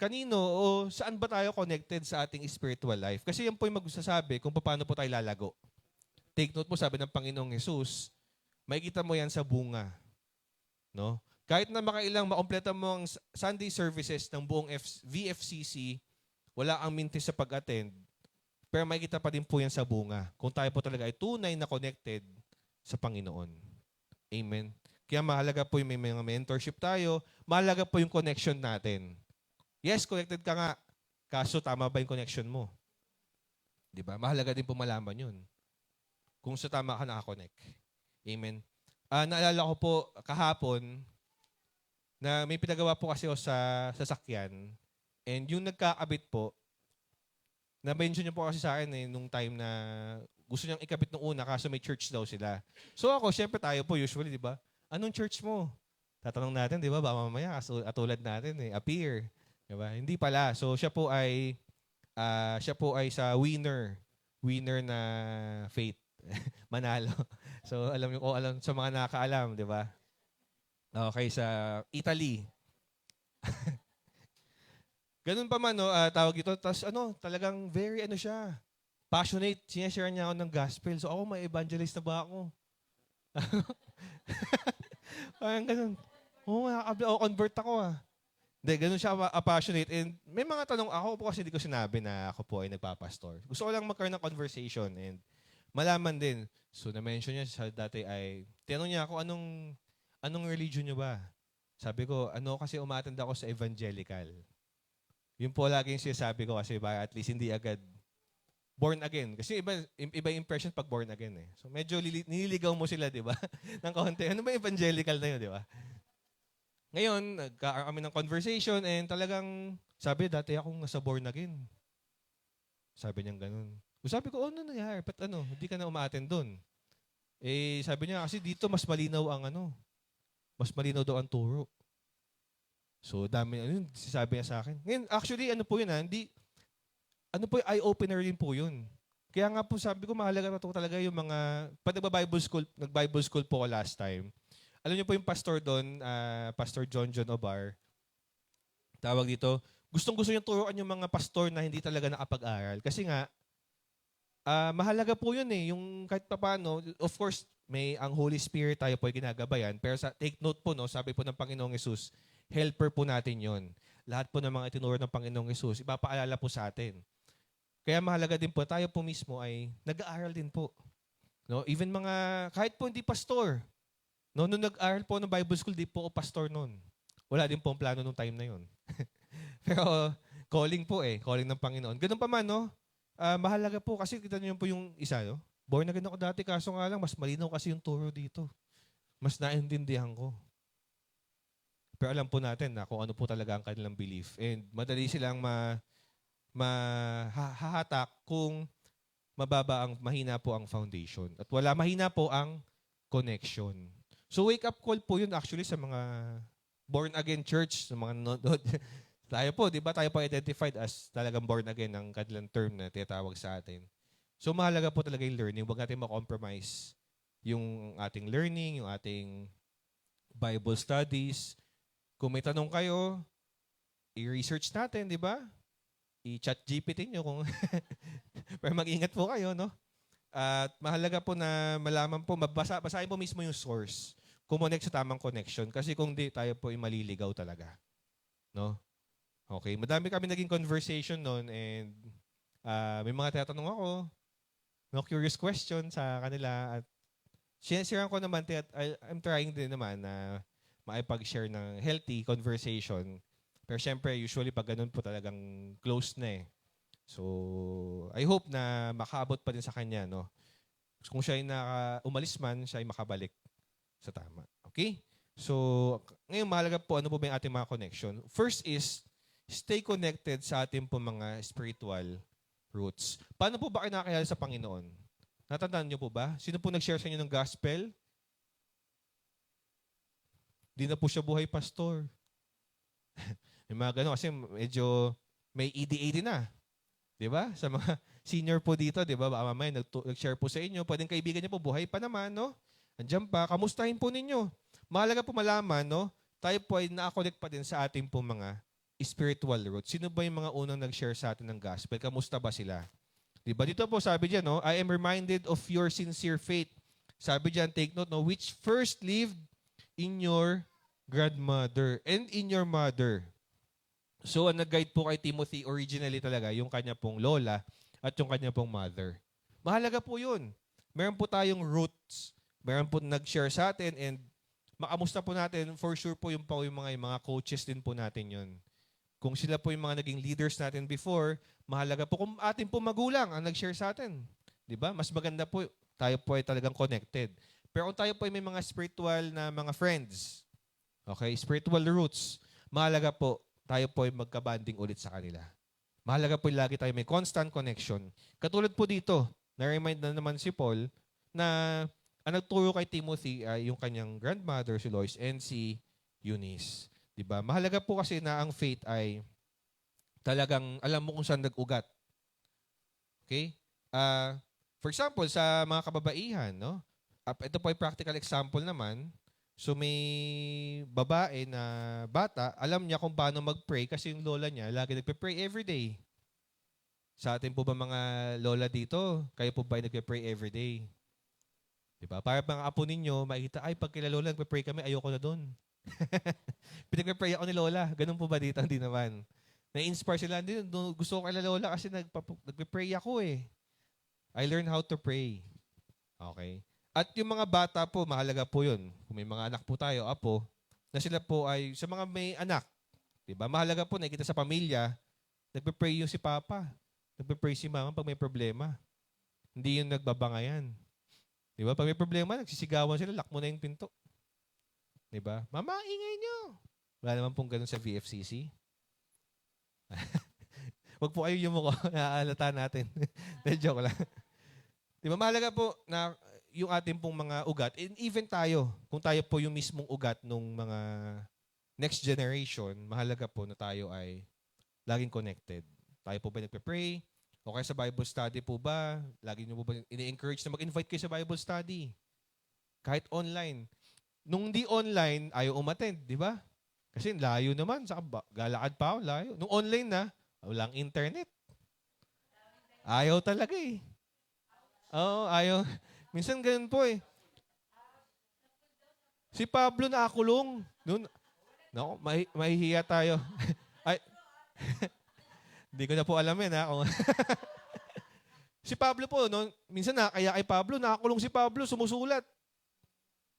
kanino o saan ba tayo connected sa ating spiritual life? Kasi yan po yung magsasabi kung paano po tayo lalago. Take note po, sabi ng Panginoong Jesus, makikita mo yan sa bunga. No? Kahit na makompleta mo ang Sunday services ng buong VFCC, wala ang mintis sa pag-attend, pero makikita pa din po yan sa bunga. Kung tayo po talaga ay tunay na connected sa Panginoon. Amen. Kaya mahalaga po yung may mga mentorship tayo, mahalaga po yung connection natin. Yes, connected ka nga. Kaso tama ba yung connection mo? Di ba? Mahalaga din po malaman yun. Kung sa tama ka nakakonect. Amen. Naalala ko po kahapon na may pinagawa po kasi ako sa sasakyan. And yung nagkakabit po, na-mention niyo po kasi sa akin nung time na gusto niyang ikabit nung una kaso may church daw sila. So ako, syempre tayo po usually, di ba? Anong church mo? Tatanong natin, di ba? Baka mamaya, katulad natin appear. Diba? Hindi pala. So siya po ay sa winner na faith. Manalo. So alam sa mga nakakaalam, 'di ba? Okay, sa Italy. Ganun pa man tawag ito. Tas talagang very siya. Passionate. Sineshare niya ako ng gospel. So ako may evangelist na ba ako? Parang ganun. Convert ako Hindi, ganun siya passionate. And may mga tanong, ako po kasi hindi ko sinabi na ako po ay nagpapastor. Gusto ko lang magkaroon ng conversation and malaman din. So, na-mention niya sa dati ay, tinanong niya ako, anong religion niyo ba? Sabi ko, kasi umattend ako sa evangelical. Yun po lagi yung sinasabi ko kasi at least hindi agad born again. Kasi iba yung impression pag born again eh. So, medyo nililigaw mo sila, di ba? Ng konti. Ano ba evangelical na yun, di ba? Ngayon, nagkaroon kami ng conversation and talagang sabi, dati akong nasa born again. Sabi niya ganun. Sabi ko, ano nangyari? Ba't hindi ka na umaattend doon? Sabi niya, kasi dito mas malinaw mas malinaw daw ang turo. So, dami, sabi niya sa akin. Ngayon, actually, po yun eye-opener rin po yun. Kaya nga po, sabi ko, mahalaga na to talaga yung mga, nag-Bible school po ko last time. Alam niyo po yung pastor doon, Pastor John Obar, tawag dito, gustong-gusto niyang turuan yung mga pastor na hindi talaga nakapag-aral. Kasi nga, mahalaga po yun yung kahit paano, of course, may ang Holy Spirit tayo po ay ginagabayan, pero take note po, sabi po ng Panginoong Yesus, helper po natin yon. Lahat po ng mga itinuro ng Panginoong Yesus, ipapaalala po sa atin. Kaya mahalaga din po, tayo po mismo ay nag-aaral din po. No? Even kahit po hindi pastor, nung nag-aral po ng Bible school, di po ako pastor noon. Wala din po ang plano nung time na yun. Pero calling po calling ng Panginoon. Ganun pa man, mahalaga po kasi kita niyo po yung isa, born again ako dati, kaso nga lang, mas malinaw kasi yung turo dito. Mas naintindihan ko. Pero alam po natin na kung ano po talaga ang kanilang belief. And madali silang mahahatak kung mahina po ang foundation. At mahina po ang connection. So wake up call po yun actually sa mga born again church, sa mga nanonood. Tayo po, di ba tayo po identified as talagang born again ang kanilang term na tinatawag sa atin. So mahalaga po talaga yung learning. Huwag natin ma-compromise yung ating learning, yung ating Bible studies. Kung may tanong kayo, i-research natin, di ba? I-chat GPT nyo kung pero mag-ingat po kayo, no? At mahalaga po na malaman po, basahin po mismo yung source. Kumonect sa tamang connection. Kasi kung di, tayo po ay maliligaw talaga. No? Okay, madami kami naging conversation noon and may mga tinatanong ako, curious question sa kanila at sinashare ko naman I'm trying din naman na maipag-share ng healthy conversation. Pero syempre, usually pag ganun po talagang close na eh. So, I hope na makaabot pa din sa kanya, no? Kung siya ay umalis man, siya ay makabalik sa tama. Okay? So, ngayon mahalaga po, ano po ba yung ating mga connection? First is, stay connected sa ating po mga spiritual roots. Paano po ba kayo nakakilala sa Panginoon? Natandaan niyo po ba? Sino po nag-share sa inyo ng gospel? Di na po siya buhay pastor. May mga ganun kasi medyo may EDA na. Di ba? Sa mga senior po dito, di ba? Baka mamaya nag-share po sa inyo. Pwedeng kaibigan niyo po, buhay pa naman, no? Andiyan pa, kamustahin po ninyo. Mahalaga po malaman, no? Tayo po ay na-connect pa din sa ating po mga spiritual roots. Sino ba yung mga unang nag-share sa atin ng gospel? Kamusta ba sila? Di ba? Dito po sabi diyan, no? I am reminded of your sincere faith. Sabi diyan, take note, no? Which first lived in your grandmother and in your mother. So, ang nag-guide po kay Timothy originally talaga, yung kanya pong lola at yung kanya pong mother. Mahalaga po yun. Meron po tayong roots. Meron po nag-share sa atin and makamusta po natin, for sure po yung mga coaches din po natin yun. Kung sila po yung mga naging leaders natin before, mahalaga po kung ating po magulang ang nag-share sa atin. Di ba? Mas maganda po, tayo po ay talagang connected. Pero kung tayo po ay may mga spiritual na mga friends, okay, spiritual roots, mahalaga po, tayo po ay magka-banding ulit sa kanila. Mahalaga po lagi tayo may constant connection. Katulad po dito, na-remind na naman si Paul na ang nagturo kay Timothy ay yung kanyang grandmother, si Lois, and si Eunice. Diba? Mahalaga po kasi na ang faith ay talagang alam mo kung saan nag-ugat. Okay? For example, sa mga kababaihan, no? Ito po ay practical example naman. So may babae na bata, alam niya kung paano mag-pray kasi yung lola niya lagi nagpe-pray every day. Sa atin po ba mga lola dito, kayo po ba ay nagpe-pray every day? Diba? Para mga apo ninyo, makikita, ay pag kila lola nagpe-pray kami, ayoko na doon. Pinagpe-pray ako ni lola. Ganun po ba dito? Hindi naman. Na-inspire sila. Hindi, gusto ko kila lola kasi nagpe-pray ako eh. I learned how to pray. Okay? At yung mga bata po, mahalaga po yun. Kung may mga anak po tayo, apo, na sila po ay, sa mga may anak, diba? Mahalaga po, nakikita sa pamilya, nagpe-pray yung si Papa. Nagpe-pray si Mama pag may problema. Hindi yung nagbabangayan. Diba? Pag may problema, nagsisigawan sila, lock mo na yung pinto. Diba? Mama, ingay nyo. Wala naman pong ganun sa VFCC. Wag po kayo yung mukha, naaalata natin. Joke lang. Diba? Mahalaga po na yung ating pong mga ugat, and even tayo, kung tayo po yung mismong ugat ng mga next generation, mahalaga po na tayo ay laging connected. Tayo po ba nagpe-pray? O kaya sa Bible study po ba? Lagi nyo po ba ini-encourage na mag-invite kayo sa Bible study? Kahit online. Nung di online, ayaw umattend, di ba? Kasi layo naman. Saka galakad pa ako, layo. Nung online na, walang internet. Ayaw talaga eh. Oo, ayaw. Minsan ganun po eh. Si Pablo nakakulong. Noon, naku, mahihiya tayo. Ay, hindi ko na po alam yan ha. Si Pablo po, no, minsan nakakaya kay Pablo, nakakulong si Pablo, sumusulat.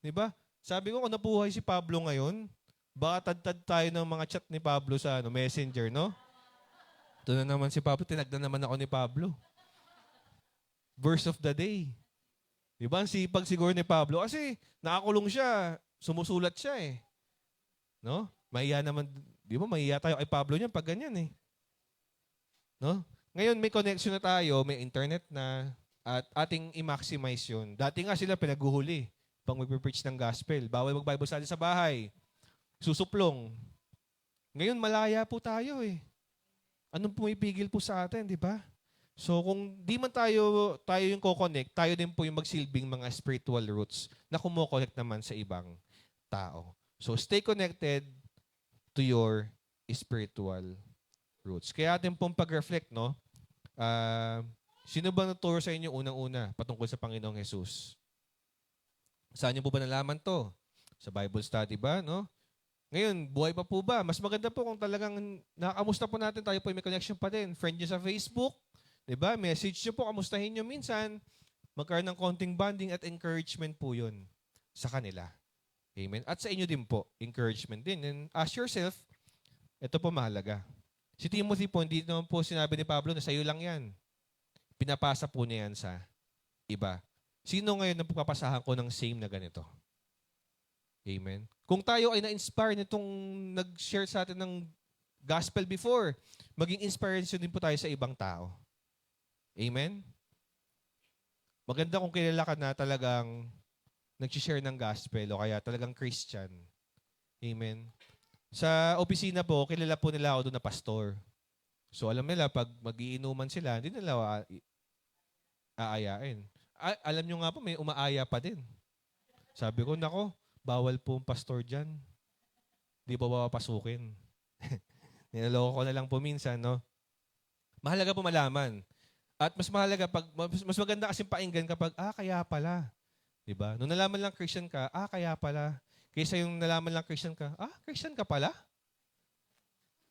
Di ba? Sabi ko, kung nabuhay si Pablo ngayon, baka tad-tad tayo ng mga chat ni Pablo sa Messenger, no? Ito na naman si Pablo, tinagdan naman ako ni Pablo. Verse of the day. Di ba? Ang sipag siguro ni Pablo. Kasi nakakulong siya, sumusulat siya eh. No? Mahiya naman, di ba? Mahiya tayo kay Pablo niyan pag ganyan eh. No? Ngayon may connection na tayo, may internet na, at ating i-maximize yun. Dati nga sila pinaguhuli pag mag-preach ng gospel. Bawal mag-Bible study sa bahay. Susuplong. Ngayon, malaya po tayo eh. Anong pumipigil po sa atin, di ba? So, kung di man tayo yung ko-connect, tayo din po yung magsilbing mga spiritual roots na kumo-connect naman sa ibang tao. So, stay connected to your spiritual roots. Kaya atin pong pag-reflect, no? Sino ba nagturo sa inyo unang-una patungkol sa Panginoong Jesus? Saan niyo po ba nalaman to? Sa Bible study ba, no? Ngayon, buhay pa po ba? Mas maganda po kung talagang nakakamusta po natin, tayo po may connection pa din. Friend niyo sa Facebook, di ba? Message niyo po, kamustahin niyo minsan. Magkaroon ng konting bonding at encouragement po yun sa kanila. Amen? At sa inyo din po, encouragement din. And ask yourself, ito po mahalaga. Si Timothy po, hindi naman po sinabi ni Pablo na sa'yo lang yan. Pinapasa po niya yan sa iba. Sino ngayon ang pagpapasahan ko ng same na ganito? Amen. Kung tayo ay na-inspire nitong nag-share sa atin ng gospel before, maging inspiration din po tayo sa ibang tao. Amen? Maganda kung kilala ka na talagang nag-share ng gospel o kaya talagang Christian. Amen? Sa opisina po, kilala po nila ako doon na pastor. So alam nila, pag mag-iinuman sila, hindi nila aayain. Alam nyo nga po, may umaaya pa din. Sabi ko, nako, bawal po ang pastor dyan. Di ba papasukin? Nilaloko ko na lang po minsan, no? Mahalaga po malaman. At mas mahalaga, mas maganda kasing painggan kapag, kaya pala. Diba? Nung nalaman lang Christian ka, kaya pala. Kaysa yung nalaman lang Christian ka, Christian ka pala?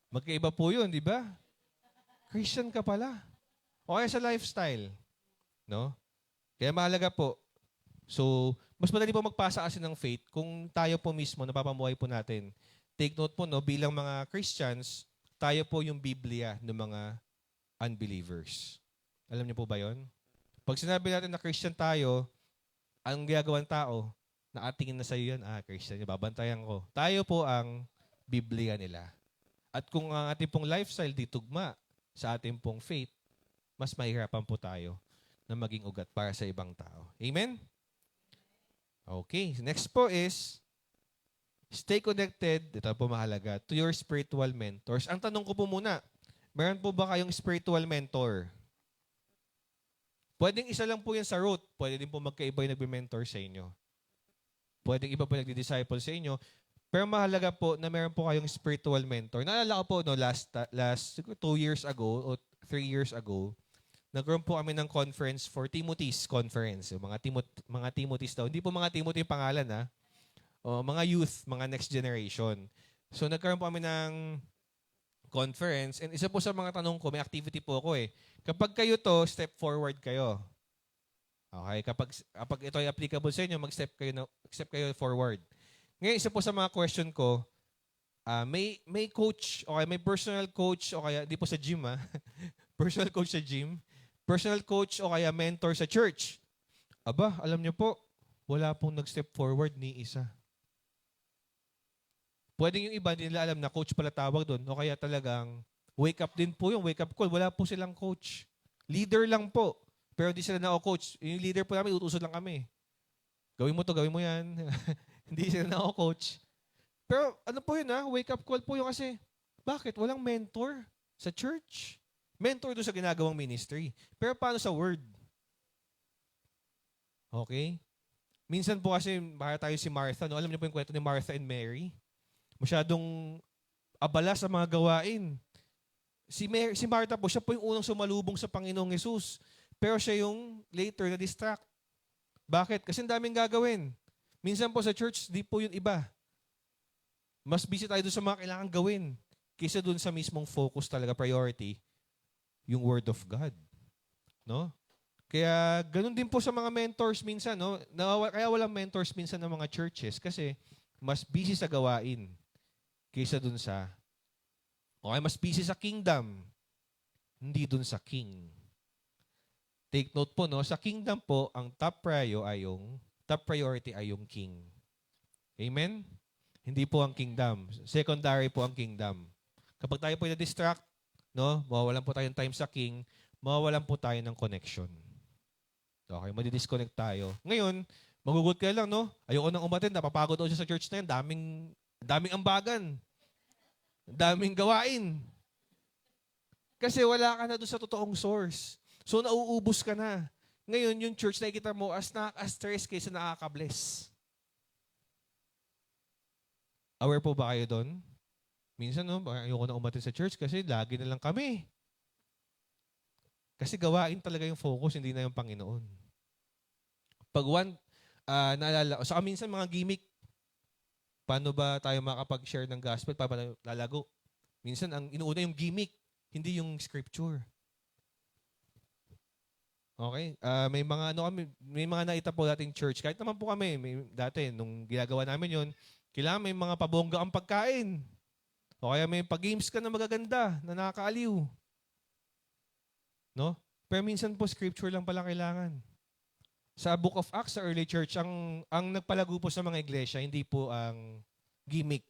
Magkaiba po yun, di ba? Christian ka pala. O kaya sa lifestyle. No? Kaya mahalaga po. So, mas madali po magpasa kasi ng faith kung tayo po mismo, napapamuhay po natin. Take note po, no, bilang mga Christians, tayo po yung Biblia ng mga unbelievers. Alam niyo po ba yon? Pag sinabi natin na Christian tayo, ang ginagawan tao, nakatingin na sa iyo yan, Christian, babantayan ko. Tayo po ang Biblia nila. At kung ang ating pong lifestyle di tugma sa ating pong faith, mas mahirapan po tayo na maging ugat para sa ibang tao. Amen? Okay. Next po is, stay connected, ito po mahalaga, to your spiritual mentors. Ang tanong ko po muna, meron po ba kayong spiritual mentor? Pwedeng isa lang po yan sa root. Pwede din po magkaiba yung nagbe-mentor sa inyo. Pwedeng iba po nagdi-disciple sa inyo. Pero mahalaga po na meron po kayong spiritual mentor. Naalala ko po, no, last 2 years ago o 3 years ago, nagkaroon po kami ng conference for Timothy's conference. Mga Timothy's daw. Hindi po mga Timothy yung pangalan, O, mga youth, mga next generation. So nagkaroon po kami ng conference. And isa po sa mga tanong ko, may activity po ako Kapag kayo to, step forward kayo. Okay? Kapag ito ay applicable sa inyo, mag-step kayo forward. Ngayon, isa po sa mga question ko, may coach, okay, may personal coach, o kaya, di po sa gym, personal coach sa gym, personal coach, o kaya mentor sa church. Aba, alam niyo po, wala pong nag-step forward ni isa. Pwedeng yung iba, hindi nila alam na coach pala tawag doon, o kaya talagang wake up din po yung wake up call. Wala po silang coach. Leader lang po. Pero hindi sila na-coach. Yung leader po namin, utusan lang kami. Gawin mo to, gawin mo yan. Hindi sila na-coach. Pero ano po yun wake up call po yung kasi, bakit? Walang mentor sa church. Mentor doon sa ginagawang ministry. Pero paano sa word? Okay? Minsan po kasi, para tayo si Martha, no? Alam niyo po yung kwento ni Martha and Mary? Masyadong abala sa mga gawain. Si Martha po, siya po yung unang sumalubong sa Panginoong Yesus. Pero siya yung later na-distract. Bakit? Kasi ang daming gagawin. Minsan po sa church, di po yun iba. Mas busy tayo doon sa mga kailangan gawin kaysa doon sa mismong focus talaga, priority, yung Word of God. No? Kaya ganun din po sa mga mentors minsan. No? Kaya walang mentors minsan ng mga churches kasi mas busy sa gawain kaysa doon sa mas busy sa kingdom, hindi dun sa king. Take note po, no? Sa kingdom po, ang top priority ay yung king. Amen? Hindi po ang kingdom. Secondary po ang kingdom. Kapag tayo po na-distract, no? Mawawalan po tayo ng time sa king, mawawalan po tayo ng connection. Okay, madi-disconnect tayo. Ngayon, magugut ka lang, no? Ayoko nang umattend, napapagod ako sa church na yan, daming ambagan. Daming gawain. Kasi wala ka na doon sa totoong source. So, nauubos ka na. Ngayon, yung church, nakikita mo as nakaka-stress kaysa nakaka-bless. Aware po ba kayo doon? Minsan, no, ayoko na umatin sa church kasi lagi na lang kami. Kasi gawain talaga yung focus, hindi na yung Panginoon. Pag naalala, saka minsan mga gimmick, paano ba tayo makapag-share ng gospel? Paano lalago? Minsan, ang inuuna yung gimmick, hindi yung scripture. Okay? May mga naita po dating church. Kahit naman po kami, dati, nung ginagawa namin yon, kailangan may mga pabongga ang pagkain. O kaya may pag-games ka na magaganda, na nakakaaliw. No? Pero minsan po, scripture lang pala kailangan. Sa Book of Acts, sa early church, ang nagpalago po sa mga iglesia, hindi po ang gimmick.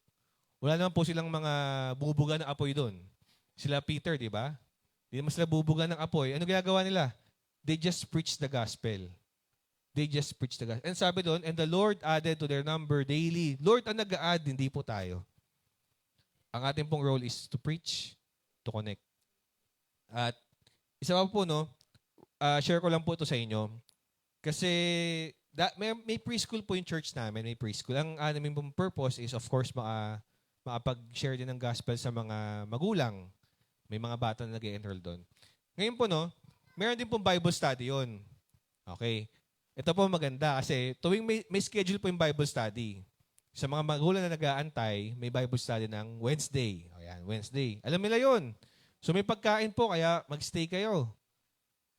Wala naman po silang mga bubuga ng apoy doon. Sila Peter, di ba? Hindi naman sila bubuga ng apoy. Ano ginagawa nila? They just preach the gospel. They just preach the gospel. And sabi doon, and the Lord added to their number daily. Lord ang nag-a-add, hindi po tayo. Ang ating pong role is to preach, to connect. At isa pa po, no, share ko lang po ito sa inyo. Kasi may preschool po yung church namin, may preschool. Ang aming pong purpose is, of course, makapag-share din ng gospel sa mga magulang. May mga bata na nag-enroll doon. Ngayon po, no, meron din pong Bible study yun. Okay. Ito po maganda kasi tuwing may schedule po yung Bible study. Sa mga magulang na nag-aantay, may Bible study ng Wednesday. Ayan, Wednesday. Alam nila yun. So may pagkain po, kaya mag-stay kayo.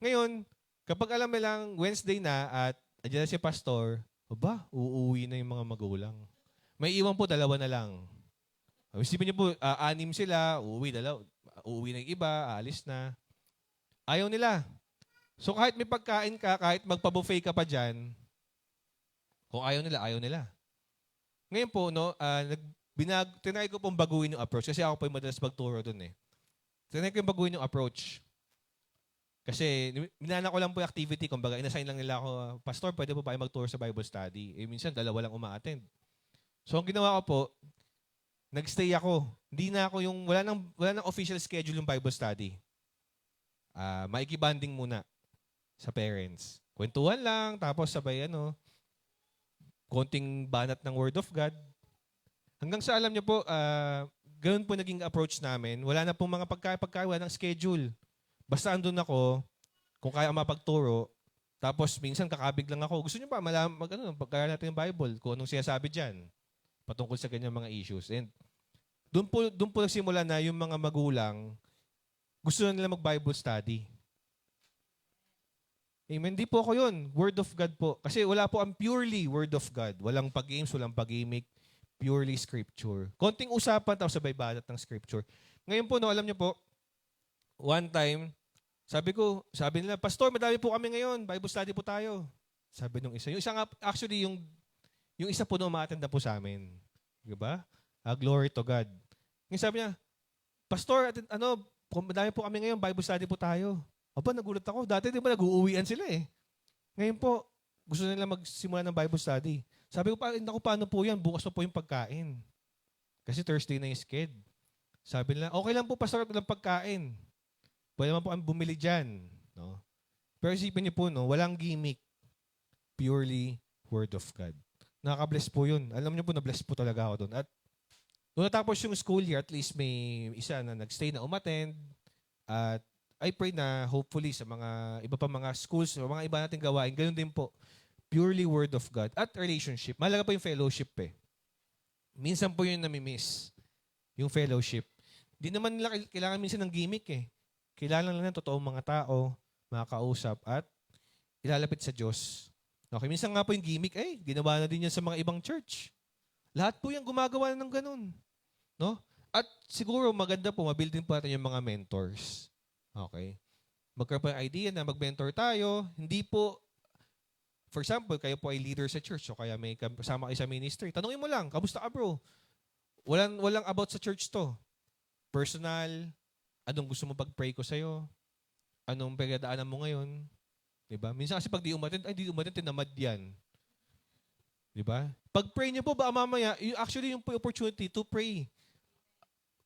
Ngayon, kapag alam nilang Wednesday na at andyan na si pastor, uuwi na yung mga magulang. May iwan po, 2 na lang. Isipin niyo po, 6 sila, uuwi na yung iba, aalis na. Ayaw nila. So kahit may pagkain ka, kahit magpa-buffet ka pa dyan, kung ayaw nila, ayaw nila. Ngayon po, no, tinry ko pong baguhin yung approach kasi ako po yung madalas magturo dun eh. Tinry ko yung baguhin yung approach. Kasi minana ko lang po yung activity, kumbaga inassign lang nila ako, Pastor, pwede po ba kayo magturo sa Bible study? Eh minsan, 2 lang uma-attend. So ang ginawa ko po, nagstay ako. Hindi na ako wala nang official schedule yung Bible study. Maikibanding muna sa parents. Kwentuhan lang, tapos sabay konting banat ng Word of God. Hanggang sa alam niyo po, ganun po naging approach namin. Wala na pong mga pagkain, wala ng schedule. Basta andun ako, kung kaya mapagturo, tapos minsan kakabig lang ako. Gusto niyo pa, pagkaya natin yung Bible, kung anong sinasabi dyan, patungkol sa ganyan mga issues. And doon po nagsimula na yung mga magulang, gusto na nila mag-Bible study. Amen. Di po ako yun. Word of God po. Kasi wala po ang purely Word of God. Walang pag-games, walang pag-gimmick. Purely Scripture. Konting usapan tapos sabay balat ng Scripture. Ngayon po, alam niyo po, one time, sabi nila, Pastor, madami po kami ngayon. Bible study po tayo. Sabi nung isa. Yung isa nga, actually, yung isa po na umatenda po sa amin. Diba? Glory to God. Ngayon sabi niya, Pastor, madami po kami ngayon. Bible study po tayo. Nagulat ako. Dati di ba nag-uuwian sila eh. Ngayon po, gusto nila magsimula ng Bible study. Sabi ko, paano po yan? Bukas po yung pagkain. Kasi Thursday na yung sked. Sabi nila, okay lang po, Pastor, ng pagkain. Pwede naman po kami bumili dyan. No? Pero isipin niyo po, walang gimmick. Purely Word of God. Nakaka-bless po yun. Alam niyo po, na-bless po talaga ako doon. At nung natapos yung school year, at least may isa na nag-stay na umattend. At I pray na hopefully sa mga iba pa mga schools, sa mga iba nating gawain, ganoon din po. Purely Word of God. At relationship. Mahalaga po yung fellowship eh. Minsan po yun nami-miss. Yung fellowship. Di naman nila kailangan minsan ng gimmick eh. Kailangan lang ng totoong mga tao, mga kausap, at ilalapit sa Diyos. Okay, minsan nga po yung gimmick, ginawa na din yan sa mga ibang church. Lahat po yung gumagawa ng ganun. No? At siguro maganda po, mabuild din po natin yung mga mentors. Okay. Magkaroon po yung idea na mag-mentor tayo. Hindi po, for example, kayo po ay leader sa church o kaya may kasama kayo sa ministry. Tanungin mo lang, kamusta ka bro? Walang about sa church to. Personal, anong gusto mo pag-pray ko sa'yo? Anong pagdadaanan mo ngayon? Diba? Minsan kasi pag di umattend, tinamad yan. Diba? Pag-pray niyo po, baka mamaya, actually yung opportunity to pray.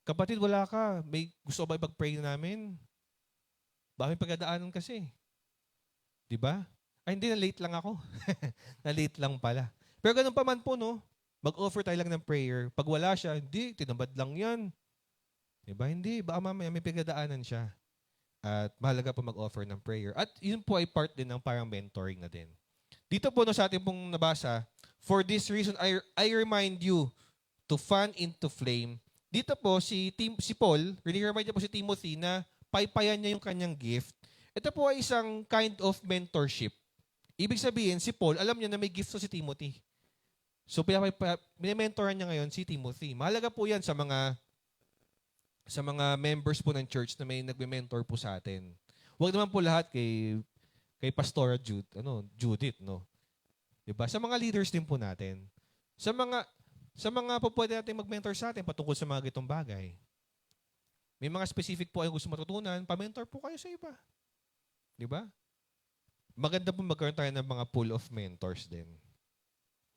Kapatid, wala ka. May gusto ba ipag-pray namin? Baka may pagdadaanan kasi. Diba? Hindi, na-late lang ako. Na-late lang pala. Pero ganun pa man po, no? Mag-offer tayo lang ng prayer. Pag wala siya, hindi, tinabad lang yan. Diba? Hindi, baka mamaya may pagdadaanan siya. At mahalaga po mag-offer ng prayer. At yun po ay part din ng parang mentoring na din. Dito po sa ating pong nabasa, for this reason, I remind you to fan into flame. Dito po, si Paul, remind niya po si Timothy na paypayan niya yung kanyang gift. Ito po ay isang kind of mentorship. Ibig sabihin, si Paul, alam niya na may gift to si Timothy. So, minimentoran niya ngayon si Timothy. Mahalaga po yan sa mga sa mga members po ng church na may nagme-mentor po sa atin. Huwag naman po lahat kay Pastora Judith, no? 'Di ba? Sa mga leaders din po natin. Sa mga po pwede natin mag-mentor sa atin patungkol sa mga gitong bagay. May mga specific po kayong gusto matutunan, pa-mentor po kayo sa iba. 'Di ba? Maganda po magkaroon tayo ng mga pool of mentors din.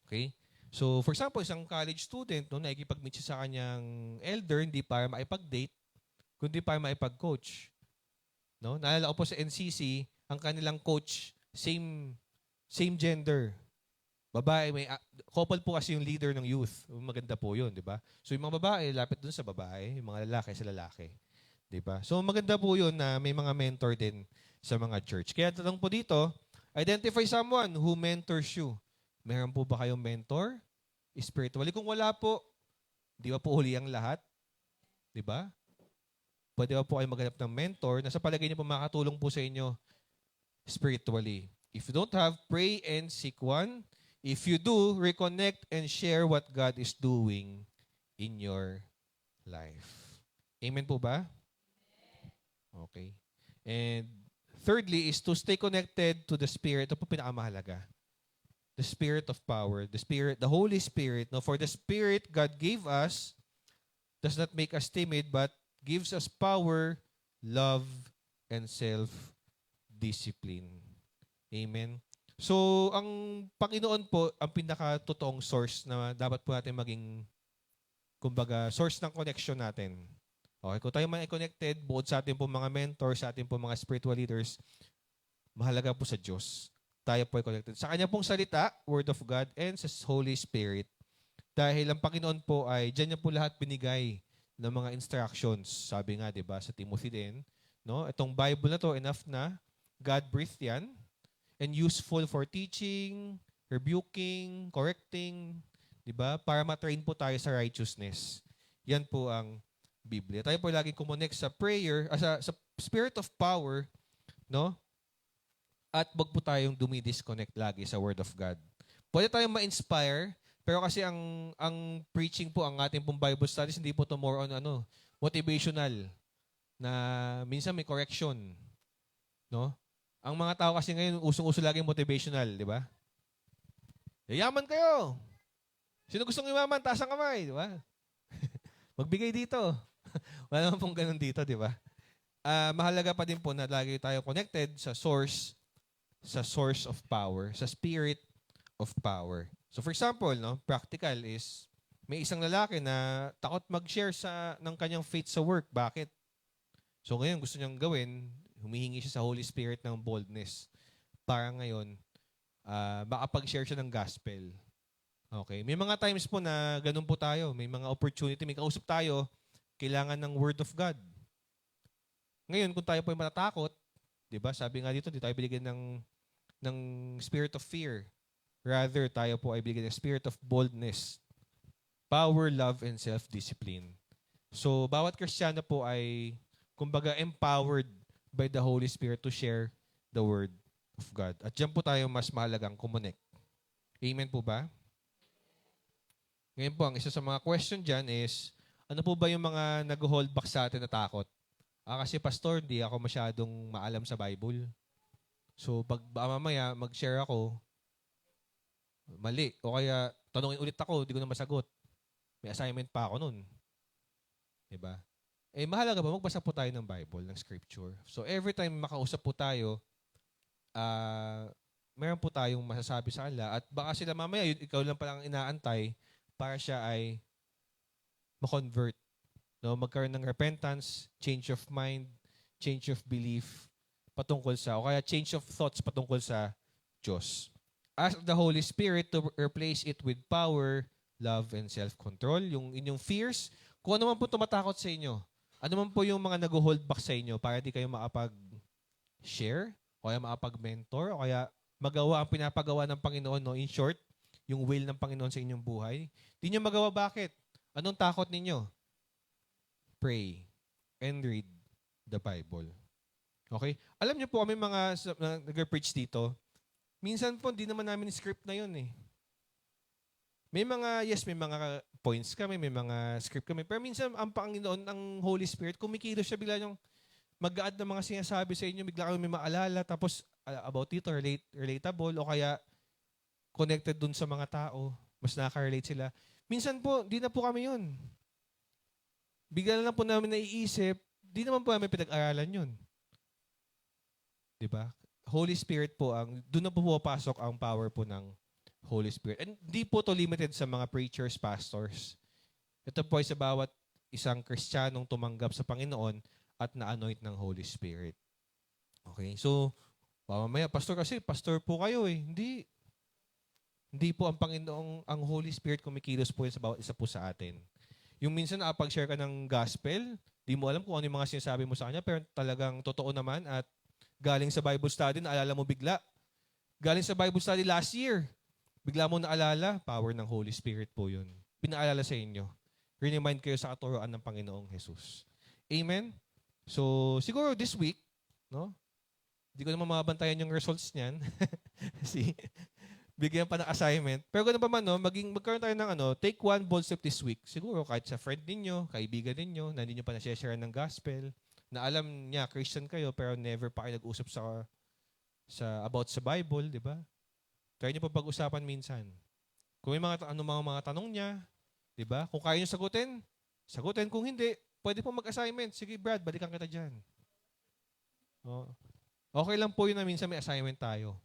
Okay? So, for example, isang college student, no, nakikipag-meet siya sa kanyang elder, hindi para maipag-date, kundi para maipag-coach. No? Naalala ko po sa NCC, ang kanilang coach, same gender. Babae, couple po kasi yung leader ng youth. Maganda po yun, di ba? So, yung mga babae, lapit dun sa babae, yung mga lalaki sa lalaki. Di ba? So, maganda po yun na may mga mentor din sa mga church. Kaya tanong po dito, identify someone who mentors you. Meron po ba kayong mentor? Spiritually? Kung wala po, di ba po huli ang lahat? Di ba? Pwede ba po kayo maghanap ng mentor na sa palagay niyo po makakatulong po sa inyo spiritually. If you don't have, pray and seek one. If you do, reconnect and share what God is doing in your life. Amen po ba? Okay. And thirdly is to stay connected to the Spirit. Ito po pinakamahalaga. The Spirit of power, the Holy Spirit. No, for the Spirit God gave us does not make us timid, but gives us power, love, and self-discipline. Amen. So, ang Panginoon po, ang pinaka-totoong source na dapat po natin maging, kumbaga, source ng connection natin. Okay, kung tayo man ay connected, bukod sa ating po mga mentors, sa ating po mga spiritual leaders, mahalaga po sa Diyos. Tayo po ay connected. Sa Kanya pong salita, Word of God, and sa Holy Spirit. Dahil ang Panginoon po ay, dyan niya po lahat binigay ng mga instructions. Sabi nga, di ba, sa Timothy din, no? Itong Bible na to, enough na, God-breathed yan, and useful for teaching, rebuking, correcting, di ba? Para matrain po tayo sa righteousness. Yan po ang Biblia. Tayo po laging kumonect sa prayer, sa spirit of power, no? At wag po tayong dumidisconnect lagi sa Word of God. Pwede tayong ma-inspire, pero kasi ang preaching po, ang ating pong Bible studies, hindi po to more on motivational, na minsan may correction. No? Ang mga tao kasi ngayon, usong-uso lagi motivational, di ba? Yayaman kayo! Sino gustong yumaman? Taas ang kamay, di ba? Magbigay dito. Wala naman pong ganun dito, di ba? Mahalaga pa din po na lagi tayo connected sa source of power, sa spirit of power. So for example, no, practical is may isang lalaki na takot mag-share ng kanyang faith sa work. Bakit? So ngayon gusto niyang gawin, humihingi siya sa Holy Spirit ng boldness para ngayon makapag-share siya ng gospel. Okay? May mga times po na ganun po tayo. May mga opportunity, may kausap tayo, kailangan ng Word of God. Ngayon, kung tayo po ay matatakot, di ba? Sabi nga dito, di tayo binigyan ng spirit of fear. Rather, tayo po ay binigyan ng spirit of boldness, power, love, and self-discipline. So, bawat Kristiyano po ay, kumbaga, empowered by the Holy Spirit to share the Word of God. At diyan po tayo mas mahalagang kumonek. Amen po ba? Ngayon po, ang isa sa mga question dyan is, ano po ba yung mga nag-hold back sa atin na takot? Kasi pastor, di ako masyadong maalam sa Bible. So, pag mamaya mag-share ako, mali. O kaya, tanungin ulit ako, di ko na masagot. May assignment pa ako nun. Diba? Mahalaga ba, magbasa po tayo ng Bible, ng Scripture. So, every time makausap po tayo, meron po tayong masasabi sa kanila. At baka sila mamaya, ikaw lang palang inaantay para siya ay ma-convert. No, magkaroon ng repentance, change of mind, change of belief patungkol sa, o kaya change of thoughts patungkol sa Diyos. Ask the Holy Spirit to replace it with power, love, and self-control. Yung inyong fears, kung ano man po tumatakot sa inyo, ano man po yung mga nag-hold back sa inyo para di kayo makapag-share, o kaya makapag-mentor, o kaya magawa ang pinapagawa ng Panginoon. No? In short, yung will ng Panginoon sa inyong buhay. Di nyo magawa, bakit? Anong takot ninyo? Pray and read the Bible. Okay? Alam niyo po, kami mga nag-preach dito, minsan po, hindi naman namin script na yun eh. May mga, yes, may mga points kami, may mga script kami. Pero minsan, ang Panginoon, ang Holy Spirit, kumikilos siya bigla yung mag-add ng mga sinasabi sa inyo, bigla kami may maalala, tapos about dito, relatable, o kaya connected dun sa mga tao, mas nakaka-relate sila. Minsan po, di na po kami yun. Bigla na lang po namin naiisip, di naman po namin pinag-aralan yun. Diba? Holy Spirit po, doon na po pumapasok ang power po ng Holy Spirit. And di po to limited sa mga preachers, pastors. Ito po ay sa bawat isang Kristiyanong tumanggap sa Panginoon at na-anoint ng Holy Spirit. Okay? So, mamaya, pastor kasi, pastor po kayo eh. Hindi. Hindi po ang Panginoong, ang Holy Spirit kumikilos po yun sa bawat isa po sa atin. Yung minsan nakapag-share ka ng gospel, di mo alam kung ano yung mga sinasabi mo sa kanya, pero talagang totoo naman at galing sa Bible study, naalala mo bigla. Galing sa Bible study last year, bigla mo naalala, power ng Holy Spirit po yun. Pinaalala sa inyo. Remind kayo sa katuroan ng Panginoong Jesus. Amen? So, siguro this week, no? Hindi ko naman mabantayan yung results niyan. Kasi, bigyan pa ng assignment. Pero ganun pa man, no? Magkaroon tayo ng take one bold step this week. Siguro, kahit sa friend ninyo, kaibigan ninyo, na hindi nyo pa na-share ng gospel, na alam niya, Christian kayo, pero never pa kayo nag-usap about sa Bible, di ba? Try niyo pa pag-usapan minsan. Kung may mga tanong niya, di ba? Kung kaya niyo sagutin. Kung hindi, pwede po mag-assignment. Sige, Brad, balikan kita dyan. Oh. Okay lang po yun na minsan may assignment tayo.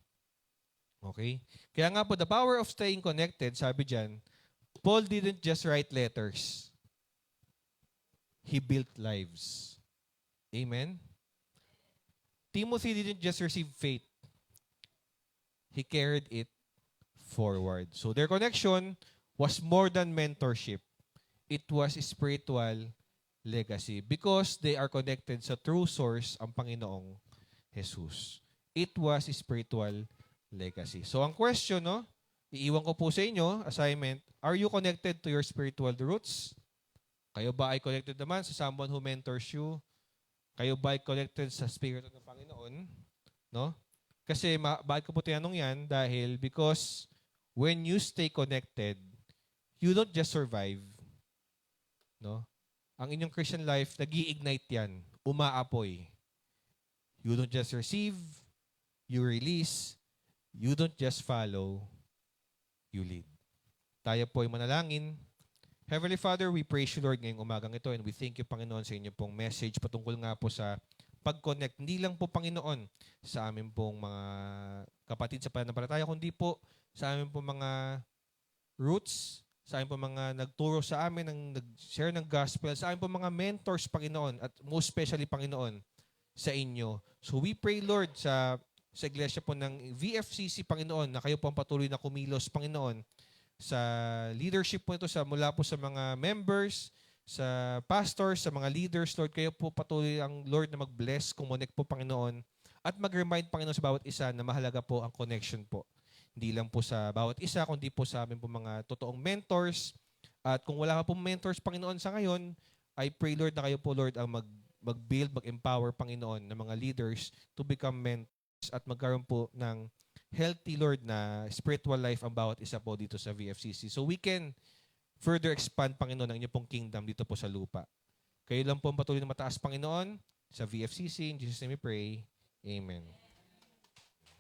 Okay? Kaya nga po, the power of staying connected, sabi dyan, Paul didn't just write letters. He built lives. Amen? Timothy didn't just receive faith. He carried it forward. So their connection was more than mentorship. It was spiritual legacy because they are connected sa true source, ang Panginoong Jesus. It was spiritual legacy. So ang question, no? Iiwan ko po sa inyo, assignment, are you connected to your spiritual roots? Kayo ba ay connected naman sa someone who mentors you? Kayo ba ay connected sa Spirit ng Panginoon? No? Kasi bakit ko po tinanong yan? Dahil because when you stay connected, you don't just survive. No? Ang inyong Christian life, nag-i-ignite yan. Umaapoy. You don't just receive, you release, you don't just follow, you lead. Tayo po ay manalangin. Heavenly Father, we praise you, Lord, ngayong umagang ito, and we thank you, Panginoon, sa inyo pong message patungkol nga po sa pag-connect. Hindi lang po, Panginoon, sa amin pong mga kapatid sa pananampalataya, kundi po sa amin pong mga roots, sa amin pong mga nagturo sa amin, nag-share ng gospel, sa amin pong mga mentors, Panginoon, at most especially, Panginoon, sa inyo. So we pray, Lord, sa iglesia po ng VFCC, Panginoon, na kayo po ang patuloy na kumilos, Panginoon, sa leadership po ito, mula po sa mga members, sa pastors, sa mga leaders, Lord, kayo po patuloy ang Lord na mag-bless, kumonek po, Panginoon, at mag-remind, Panginoon, sa bawat isa na mahalaga po ang connection po. Hindi lang po sa bawat isa, kundi po sa amin po mga totoong mentors. At kung wala ka pong mentors, Panginoon, sa ngayon, I pray, Lord, na kayo po, Lord, ang mag-build, mag-empower, Panginoon, ng mga leaders to become mentors at magkaroon po ng healthy, Lord, na spiritual life ang bawat isa po dito sa VFCC. So we can further expand, Panginoon, ang inyong pong kingdom dito po sa lupa. Kayo lang po ang patuloy na mataas, Panginoon, sa VFCC. In Jesus' name we pray. Amen.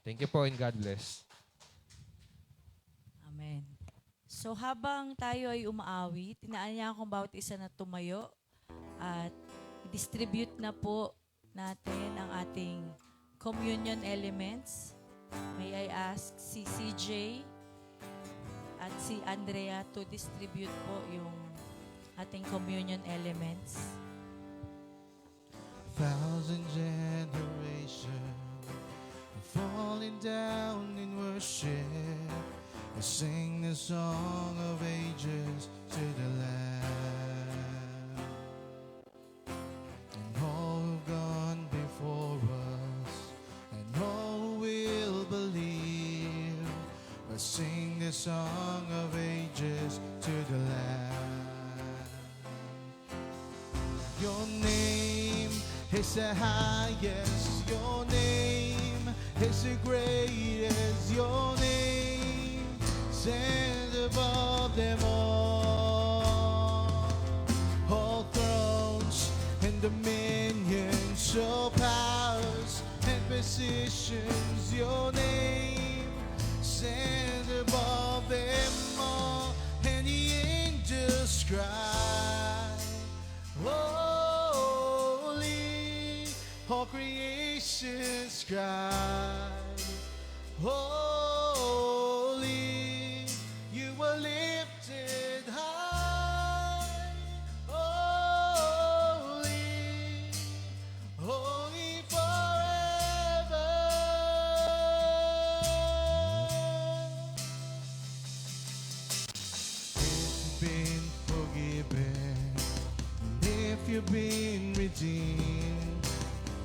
Thank you po and God bless. Amen. So habang tayo ay umaawit, inaanyahan kong bawat isa na tumayo at distribute na po natin ang ating communion elements. May I ask si CJ at si Andrea to distribute po yung ating communion elements. Thousand generations falling down in worship, we sing the song of ages to the Lamb. And all who've gone before us, and all who will believe, we sing the song of ages to the Lamb. Your name is the highest, your name is the greatest, your name stands above above them all thrones and dominions, all powers and positions. Your name stands above them all, and the angels cry, holy. All creations cry, holy. You were lifted high, holy, holy forever. If you've been forgiven, and if you've been redeemed,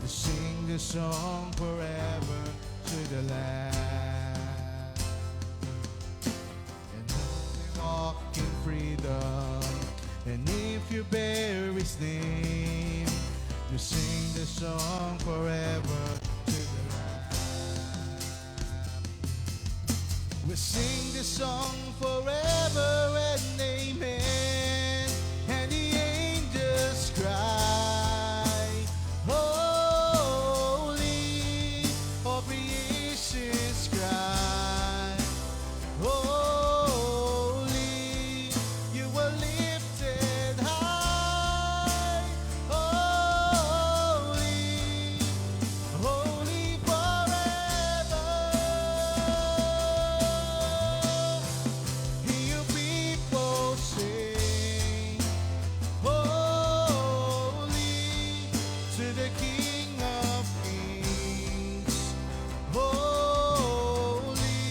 to sing the song forever to the Lamb. And only walk in freedom, and if you bear His name, to sing the song forever to the Lamb. We sing the song forever and amen, and the angels cry, holy. All creations cry, holy. You were lifted high, holy, holy forever. Hear your people sing, holy to the King of Kings. Holy,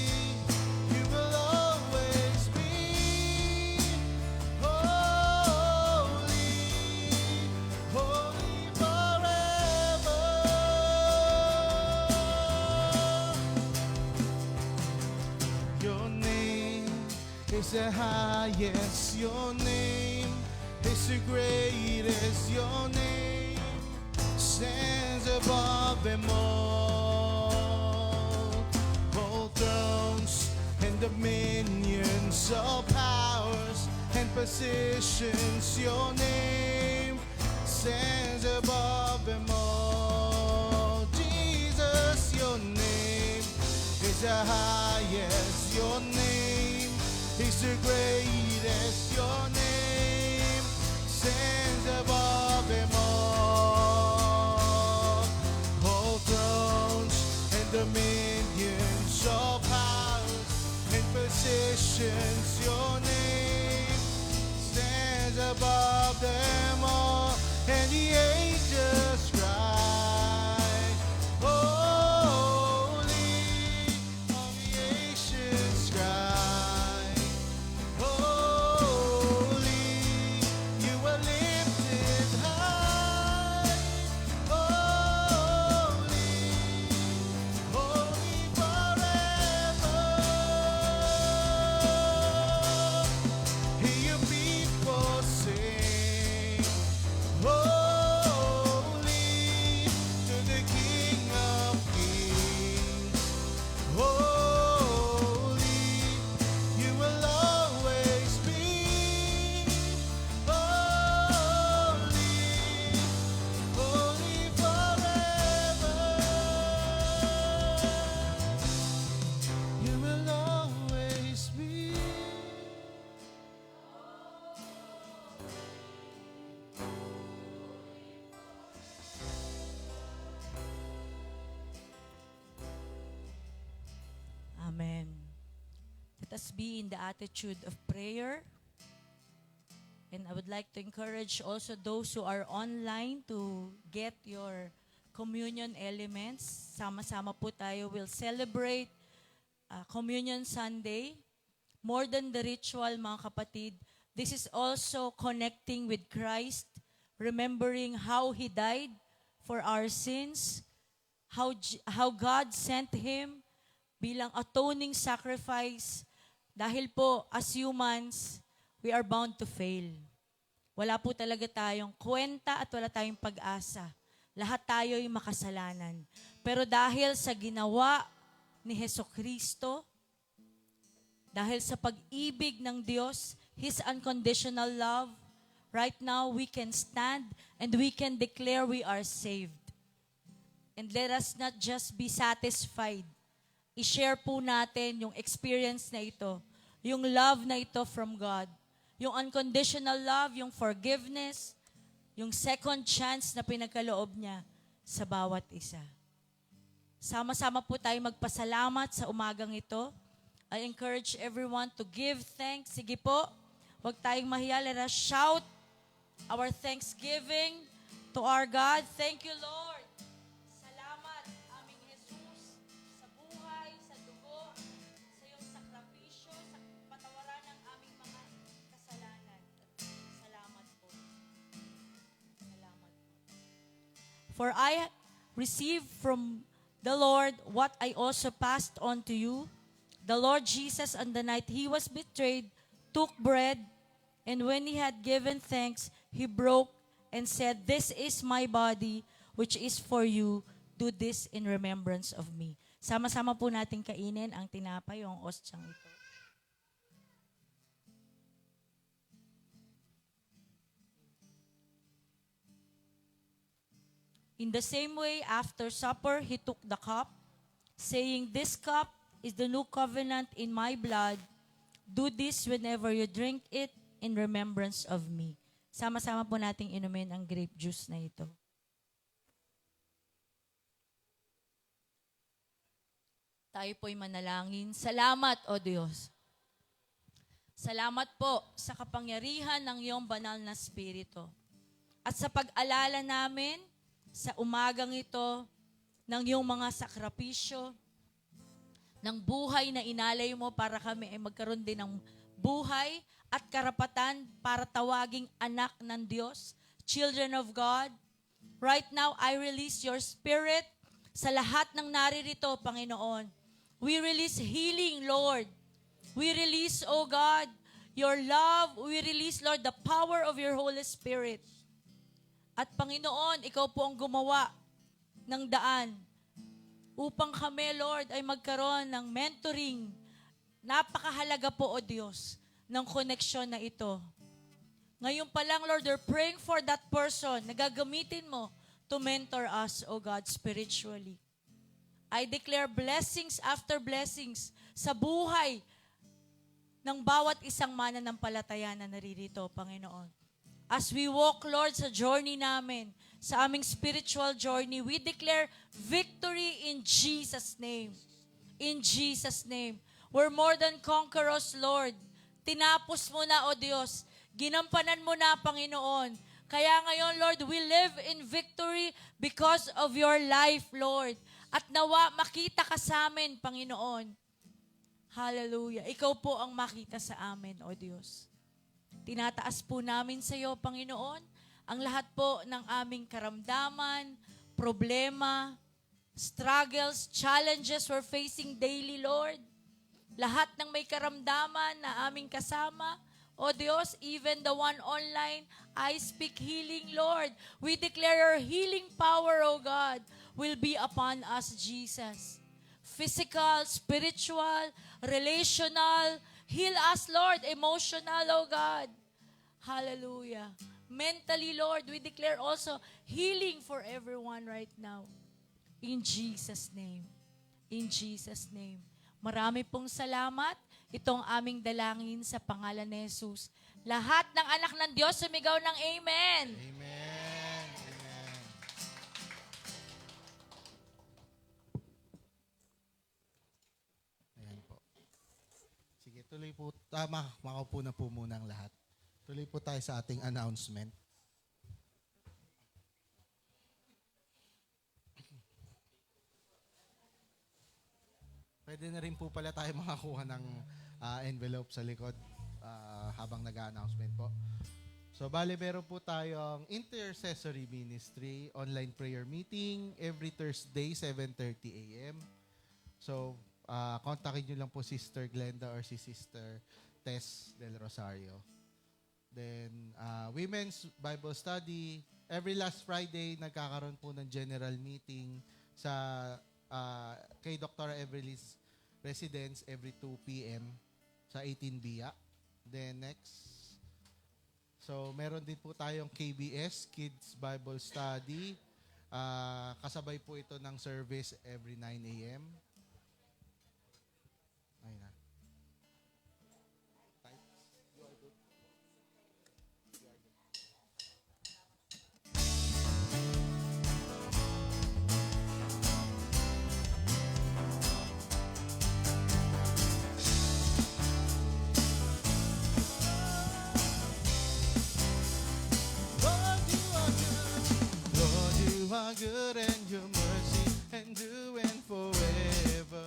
you will always be. Holy, holy forever. Your name is the highest. Your name is the greatest. Your name stands above them all thrones and dominions, all powers and positions. Your name stands above them all. Jesus, your name is the highest. Your name is the greatest. Your name stands above them all thrones and dominions, all powers and positions. Your name stands above them all, and the angels cry, holy. All creations cry, holy. You were lifted high, holy, holy forever. Hear your people sing, holy to the King of Kings. Holy, you will always be. Holy, holy forever. You will always be. Amen. Let us be in the attitude of prayer. And I would like to encourage also those who are online to get your communion elements. Sama-sama po tayo will celebrate Communion Sunday. More than the ritual, mga kapatid, this is also connecting with Christ, remembering how He died for our sins, how God sent Him bilang atoning sacrifice. Dahil po, as humans, we are bound to fail. Wala po talaga tayong kwenta at wala tayong pag-asa. Lahat tayo ay makasalanan. Pero dahil sa ginawa ni Hesukristo, Dahil sa pag-ibig ng Diyos, His unconditional love, right now we can stand and we can declare we are saved. And let us not just be satisfied. I-share po natin yung experience na ito, yung love na ito from God, yung unconditional love, yung forgiveness, yung second chance na pinagkaloob niya sa bawat isa. Sama-sama po tayo magpasalamat sa umagang ito. I encourage everyone to give thanks. Sige po, huwag tayong mahiya. Let us shout our thanksgiving to our God. Thank you, Lord. Salamat, aming Jesus, sa buhay, sa dugo, sa iyong sakripisyo, sa patawaran ng aming mga kasalanan. Salamat po. Salamat po. For I received from the Lord what I also passed on to you. The Lord Jesus, on the night He was betrayed, took bread, and when He had given thanks, He broke and said, "This is my body, which is for you. Do this in remembrance of me." Sama-sama po natin kainin ang tinapay, yung ostyang ito. In the same way, after supper, He took the cup, saying, "This cup is the new covenant in my blood. Do this whenever you drink it in remembrance of me." Sama-sama po nating inumin ang grape juice na ito. Tayo po'y manalangin. Salamat, O Diyos. Salamat po sa kapangyarihan ng iyong banal na spirito. At sa pag-alala namin sa umagang ito ng iyong mga sakripisyo, ng buhay na inalay mo para kami ay magkaroon din ng buhay at karapatan para tawaging anak ng Diyos, children of God. Right now, I release your spirit sa lahat ng naririto, Panginoon. We release healing, Lord. We release, O God, your love. We release, Lord, the power of your Holy Spirit. At Panginoon, ikaw po ang gumawa ng daan upang kami, Lord, ay magkaroon ng mentoring. Napakahalaga po, O Diyos, ng koneksyon na ito. Ngayon pa lang, Lord, we're praying for that person na gagamitin mo to mentor us, O God, spiritually. I declare blessings after blessings sa buhay ng bawat isang mananampalataya na naririto, Panginoon. As we walk, Lord, sa journey namin, sa aming spiritual journey, we declare victory in Jesus' name. In Jesus' name. We're more than conquerors, Lord. Tinapos mo na, O Diyos. Ginampanan mo na, Panginoon. Kaya ngayon, Lord, we live in victory because of your life, Lord. At nawa, makita ka sa amin, Panginoon. Hallelujah. Ikaw po ang makita sa amin, O Diyos. Tinataas po namin sa iyo, Panginoon, ang lahat po ng aming karamdaman, problema, struggles, challenges we're facing daily, Lord. Lahat ng may karamdaman na aming kasama, O Diyos, even the one online, I speak healing, Lord. We declare your healing power, O God, will be upon us, Jesus. Physical, spiritual, relational, heal us, Lord, emotional, O God. Hallelujah. Mentally, Lord, we declare also healing for everyone right now. In Jesus' name. In Jesus' name. Marami pong salamat. Itong aming dalangin sa pangalan ni Jesus. Lahat ng anak ng Diyos sumigaw ng Amen. Amen. Amen. Ayan po. Sige, tuloy po. Makaupo na po muna ang lahat. Tuloy po tayo sa ating announcement. Pwede na rin po pala tayo makakuha ng envelope sa likod habang nag-announcement po. So, bale, meron po tayong intercessory ministry, online prayer meeting, every Thursday, 7:30 a.m. So, kontakin nyo lang po Sister Glenda or si Sister Tess Del Rosario. Then, Women's Bible Study, every last Friday, nagkakaroon po ng general meeting sa kay Dr. Everly's residence every 2 p.m. sa 18 Biya. Then next, so meron din po tayong KBS, Kids Bible Study. Kasabay po ito ng service every 9 a.m. Ayun na. Lord, you are good and your mercy endureth forever.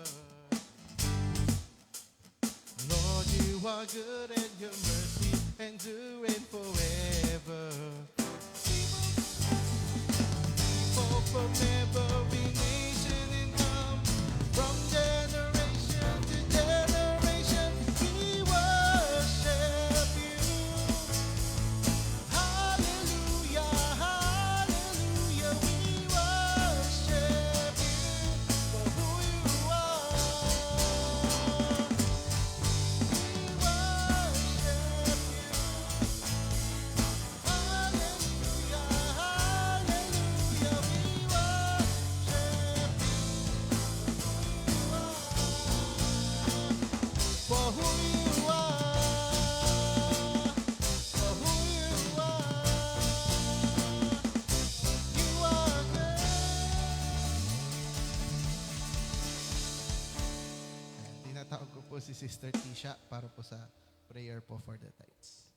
Lord, you are good and your mercy endureth forever. People from every nation and come from generation to generation. We worship you. Hallelujah, hallelujah, we worship you for who you are. We worship you. Hallelujah, hallelujah, we worship you for who you are. For who you are. You are good. Tinatawag ko po si Sister Tisha para po sa prayer po for the tithes.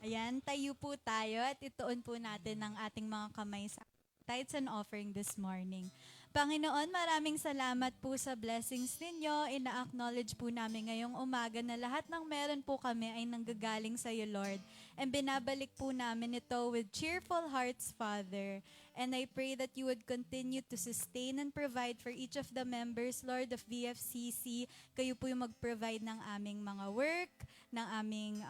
Ayan, tayo po tayo at ituon po natin ang ating mga kamay sa tithes and offering this morning. Panginoon, maraming salamat po sa blessings ninyo. Ina-acknowledge po namin ngayong umaga na lahat ng meron po kami ay nanggagaling sa iyo, Lord. And binabalik po namin ito with cheerful hearts, Father. And I pray that you would continue to sustain and provide for each of the members, Lord, of VFCC. Kayo po yung mag-provide ng aming mga work, ng aming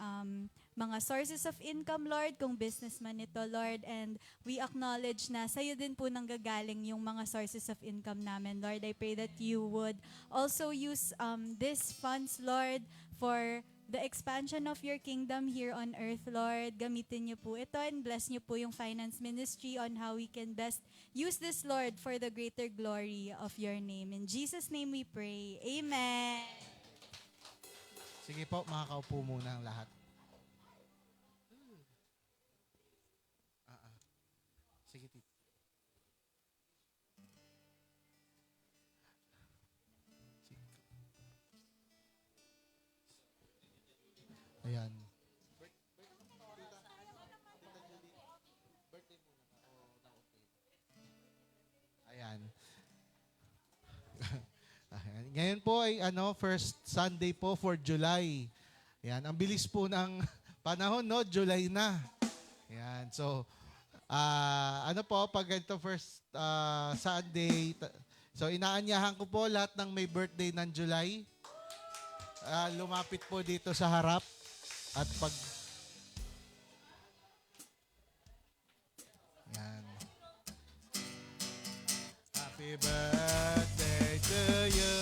mga sources of income, Lord, kung businessman ito, Lord. And we acknowledge na sa'yo din po nanggagaling yung mga sources of income namin, Lord. I pray that you would also use these funds, Lord, for the expansion of your kingdom here on earth, Lord. Gamitin niyo po ito and bless niyo po yung finance ministry on how we can best use this, Lord, for the greater glory of your name. In Jesus' name we pray. Amen. Sige po, makakaupo muna ang lahat. Sige, Tito. Ayan. Ayan. Ayan. Ngayon po ay first Sunday po for July. Ayan, ang bilis po ng panahon, no? July na. Ayan, so pag ito first Sunday, so inaanyahan ko po lahat ng may birthday ng July. Lumapit po dito sa harap at yan. Happy birthday to you.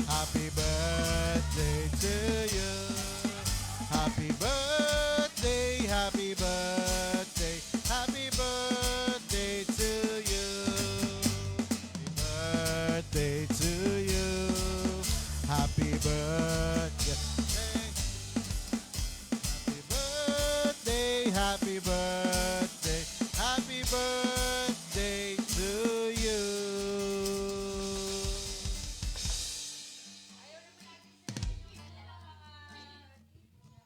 Happy birthday to you. Happy birthday, happy birthday. Happy birthday to you. Happy birthday to you. Happy birthday. Happy birthday, happy birthday. Happy birthday to you.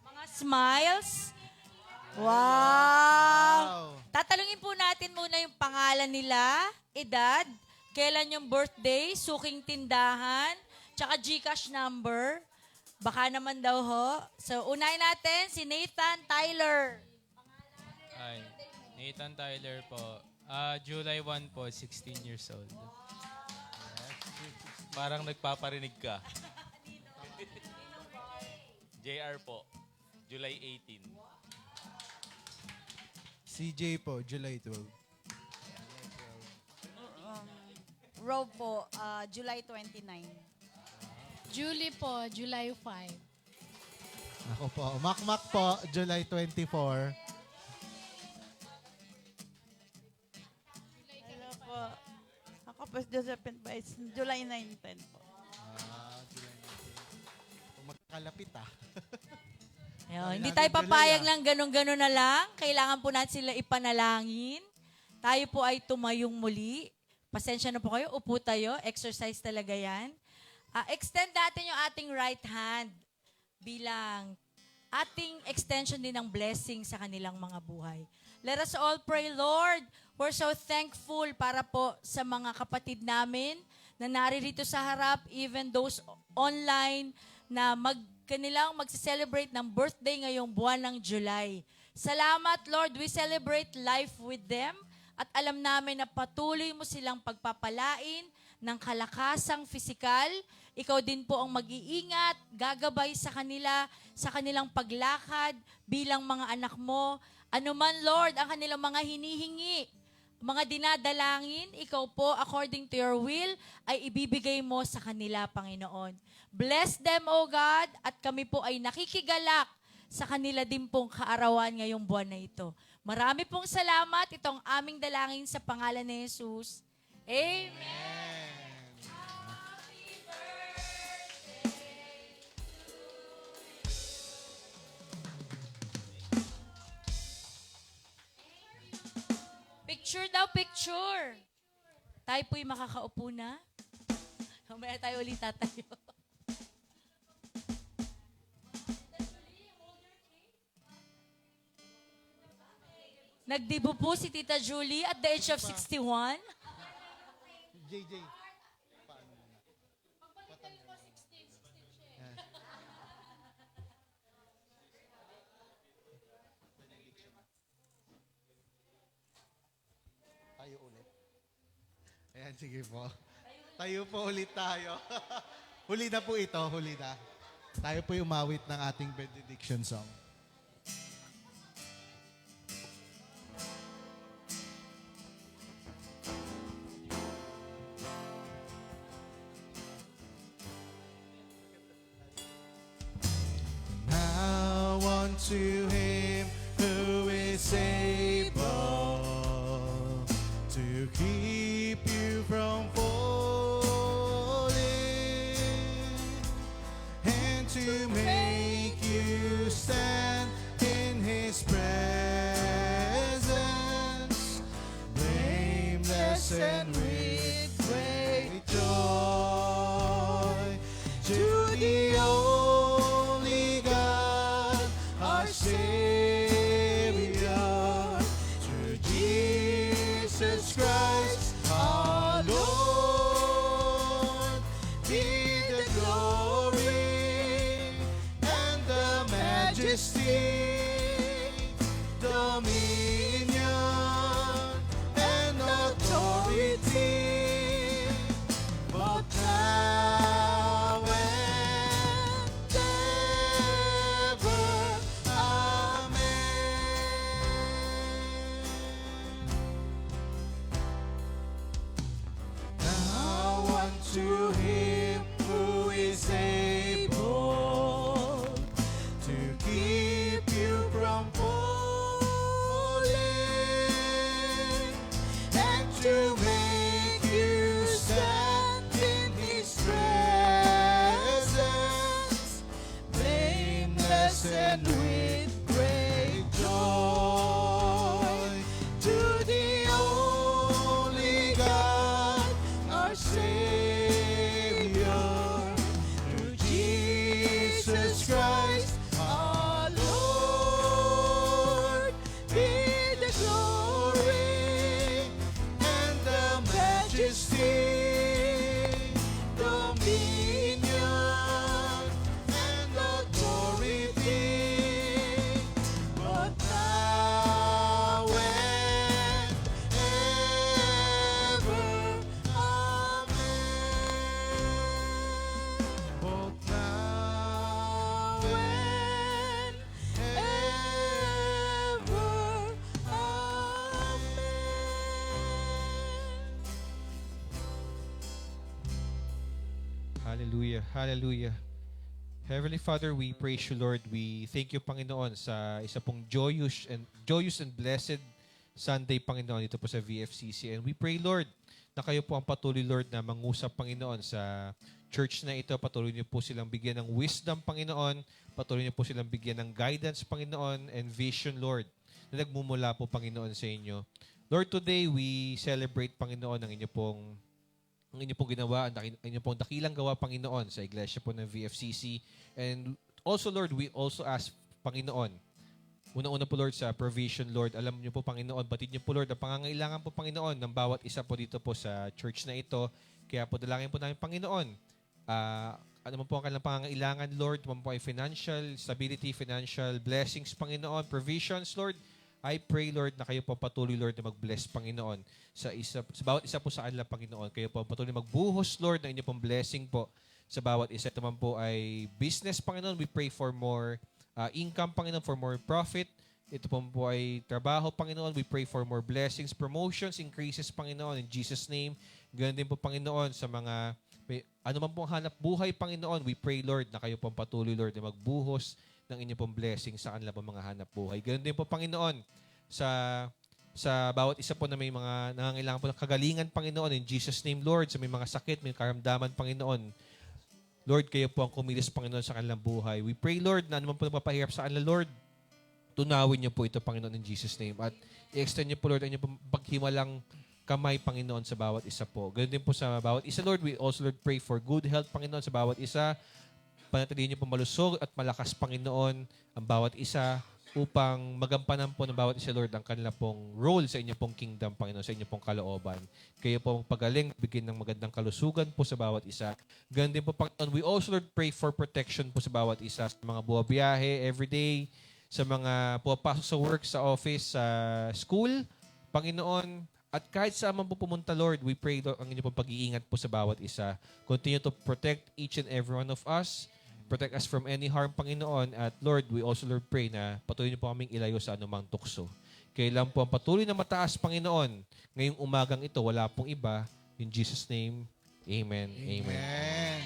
Mga smiles. Wow! Tatalungin po natin muna yung pangalan nila, edad, kailan yung birthday, suking tindahan, tsaka GCash number. Baka naman daw ho. So, unahin natin si Nathan Tyler. Hi. Nathan Tyler po. July 1 po, 16 years old. Parang nagpaparinig ka. JR po, July 18. CJ po, July 12. Rob po, July 29. Julie po, July 5. Ako po. Makmak po, July 24. Hello po. Ako po si Josephine Baez, July 9-10 po. July 19. Kung magkalapit Ayun, hindi namin tayo July, papayag lang ganun-ganun na lang. Kailangan po natin sila ipanalangin. Tayo po ay tumayong muli. Pasensya na po kayo, upo tayo. Exercise talaga yan. Extend natin yung ating right hand bilang ating extension din ng blessing sa kanilang mga buhay. Let us all pray, Lord. We're so thankful para po sa mga kapatid namin na naririto sa harap, even those online na kanilang magse-celebrate ng birthday ngayong buwan ng July. Salamat, Lord. We celebrate life with them at alam namin na patuloy mo silang pagpapalain ng kalakasang pisikal. Ikaw din po ang mag-iingat, gagabay sa kanila, sa kanilang paglakad bilang mga anak mo. Ano man, Lord, ang kanilang mga hinihingi, mga dinadalangin, ikaw po, according to your will, ay ibibigay mo sa kanila, Panginoon. Bless them, O God, at kami po ay nakikigalak sa kanila din pong kaarawan ngayong buwan na ito. Marami pong salamat. Itong aming dalangin sa pangalan ni Jesus. Amen. Picture daw, picture. Tayo po'y makakaupo na. Mamaya tayo ulit tatayo. Nagdibo po si Tita Julie at the age of 61. JJ. Tayo ulit. Ayan, sige po. Tayo po ulit tayo. Huli na po ito, huli na. Tayo po umawit ng ating benediction song. Now unto him who is able to keep you from falling and to make you stand in his presence, blameless and with great joy. To the only God, our Savior, through Jesus Christ, our Lord, be the glory and the majesty, dominion and authority, both now and ever. Amen. Now unto him who is able to keep you from falling and to make you stand in his presence, blameless and with great joy. To the only God, our Savior, through Jesus Christ, our Lord, be the glory and the majesty, dominion and authority, both now and ever. Amen. Both now and ever. Amen. Hallelujah, hallelujah. Heavenly Father, we praise you, Lord. We thank you, Panginoon, sa isa pong joyous and blessed Sunday, Panginoon, dito po sa VFCC. And we pray, Lord, na kayo po ang patuloy, Lord, na mangusap, Panginoon, sa church na ito. Patuloy niyo po silang bigyan ng wisdom, Panginoon. Patuloy niyo po silang bigyan ng guidance, Panginoon, and vision, Lord, na nagmumula po, Panginoon, sa inyo. Lord, today we celebrate, Panginoon, ang inyo pong ginawa, ang inyo pong dakilang gawa, Panginoon, sa iglesia po ng VFCC. And also, Lord, we also ask, Panginoon, unang-una po, Lord, sa provision, Lord. Alam niyo po, Panginoon, batid niyo po, Lord, ang pangangailangan po, Panginoon, ng bawat isa po dito po sa church na ito. Kaya po, dalangin po namin, Panginoon, ano man po ang kanilang pangangailangan, Lord, man po ay financial stability, financial blessings, Panginoon, provisions, Lord. I pray, Lord, na kayo po patuloy, Lord, na mag-bless, Panginoon, sa bawat isa po sa kanila, Panginoon. Kayo po patuloy magbuhos, Lord, ng inyo pong blessing po sa bawat isa. Ito man po ay business, Panginoon. We pray for more income, Panginoon, for more profit. Ito po ay trabaho, Panginoon. We pray for more blessings, promotions, increases, Panginoon, in Jesus' name. Ganun din po, Panginoon, sa mga ano man pong hanap buhay, Panginoon. We pray, Lord, na kayo pong patuloy, Lord, na magbuhos ng inyong pong blessing sa kanila pong mga hanap buhay. Ganun din po, Panginoon, sa bawat isa po na may mga nangangailangan po ng kagalingan, Panginoon, in Jesus' name, Lord, sa may mga sakit, may karamdaman, Panginoon. Lord, kayo po ang kumilos, Panginoon, sa kanilang buhay. We pray, Lord, na ano man po nagpapahirap sa kanila, Lord, tunawin niyo po ito, Panginoon, in Jesus' name. At i-extend niyo po, Lord, ang inyong pong paghimalang kamay, Panginoon, sa bawat isa po. Ganun din po sa bawat isa, Lord. We also, Lord, pray for good health, Panginoon, sa bawat isa. Panatilihin niyo po malusog at malakas, Panginoon, ang bawat isa upang magampanan po ng bawat isa, Lord, ang kanila pong role sa inyo pong kingdom, Panginoon, sa inyo pong kalooban. Kayo po magpagaling, bigyan ng magandang kalusugan po sa bawat isa. Ganun din po, Panginoon, we also, Lord, pray for protection po sa bawat isa, sa mga buwabiyahe, everyday, sa mga pumapasok sa work, sa office, sa school, Panginoon, at kahit saan man po pumunta, Lord, we pray, Lord, ang inyo pong pag-iingat po sa bawat isa. Continue to protect each and every one of us. Protect us from any harm, Panginoon. At Lord, we also, Lord, pray na patuloy niyo po kaming ilayo sa anumang tukso. Kailan po ang patuloy na mataas, Panginoon. Ngayong umagang ito, wala pong iba. In Jesus' name, amen. Amen.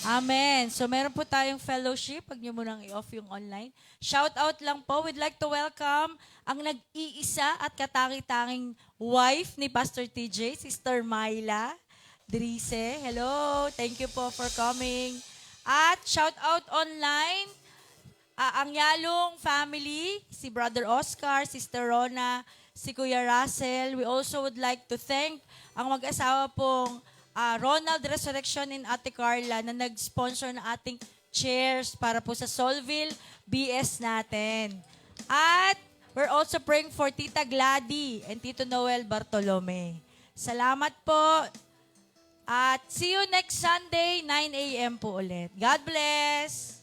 Amen. So meron po tayong fellowship. Pag nyo munang i-off yung online. Shout out lang po. We'd like to welcome ang nag-iisa at katangi-tanging wife ni Pastor TJ, Sister Myla Drise. Hello. Thank you po for coming. At shout out online, ang Yalong family, si Brother Oscar, Sister Rona, si Kuya Russell. We also would like to thank ang mag-asawa pong Ronald Resurrection in Ate Carla na nag-sponsor na ating chairs para po sa Solville BS natin. At we're also praying for Tita Glady and Tito Noel Bartolome. Salamat po. At see you next Sunday, 9 a.m. po ulit. God bless!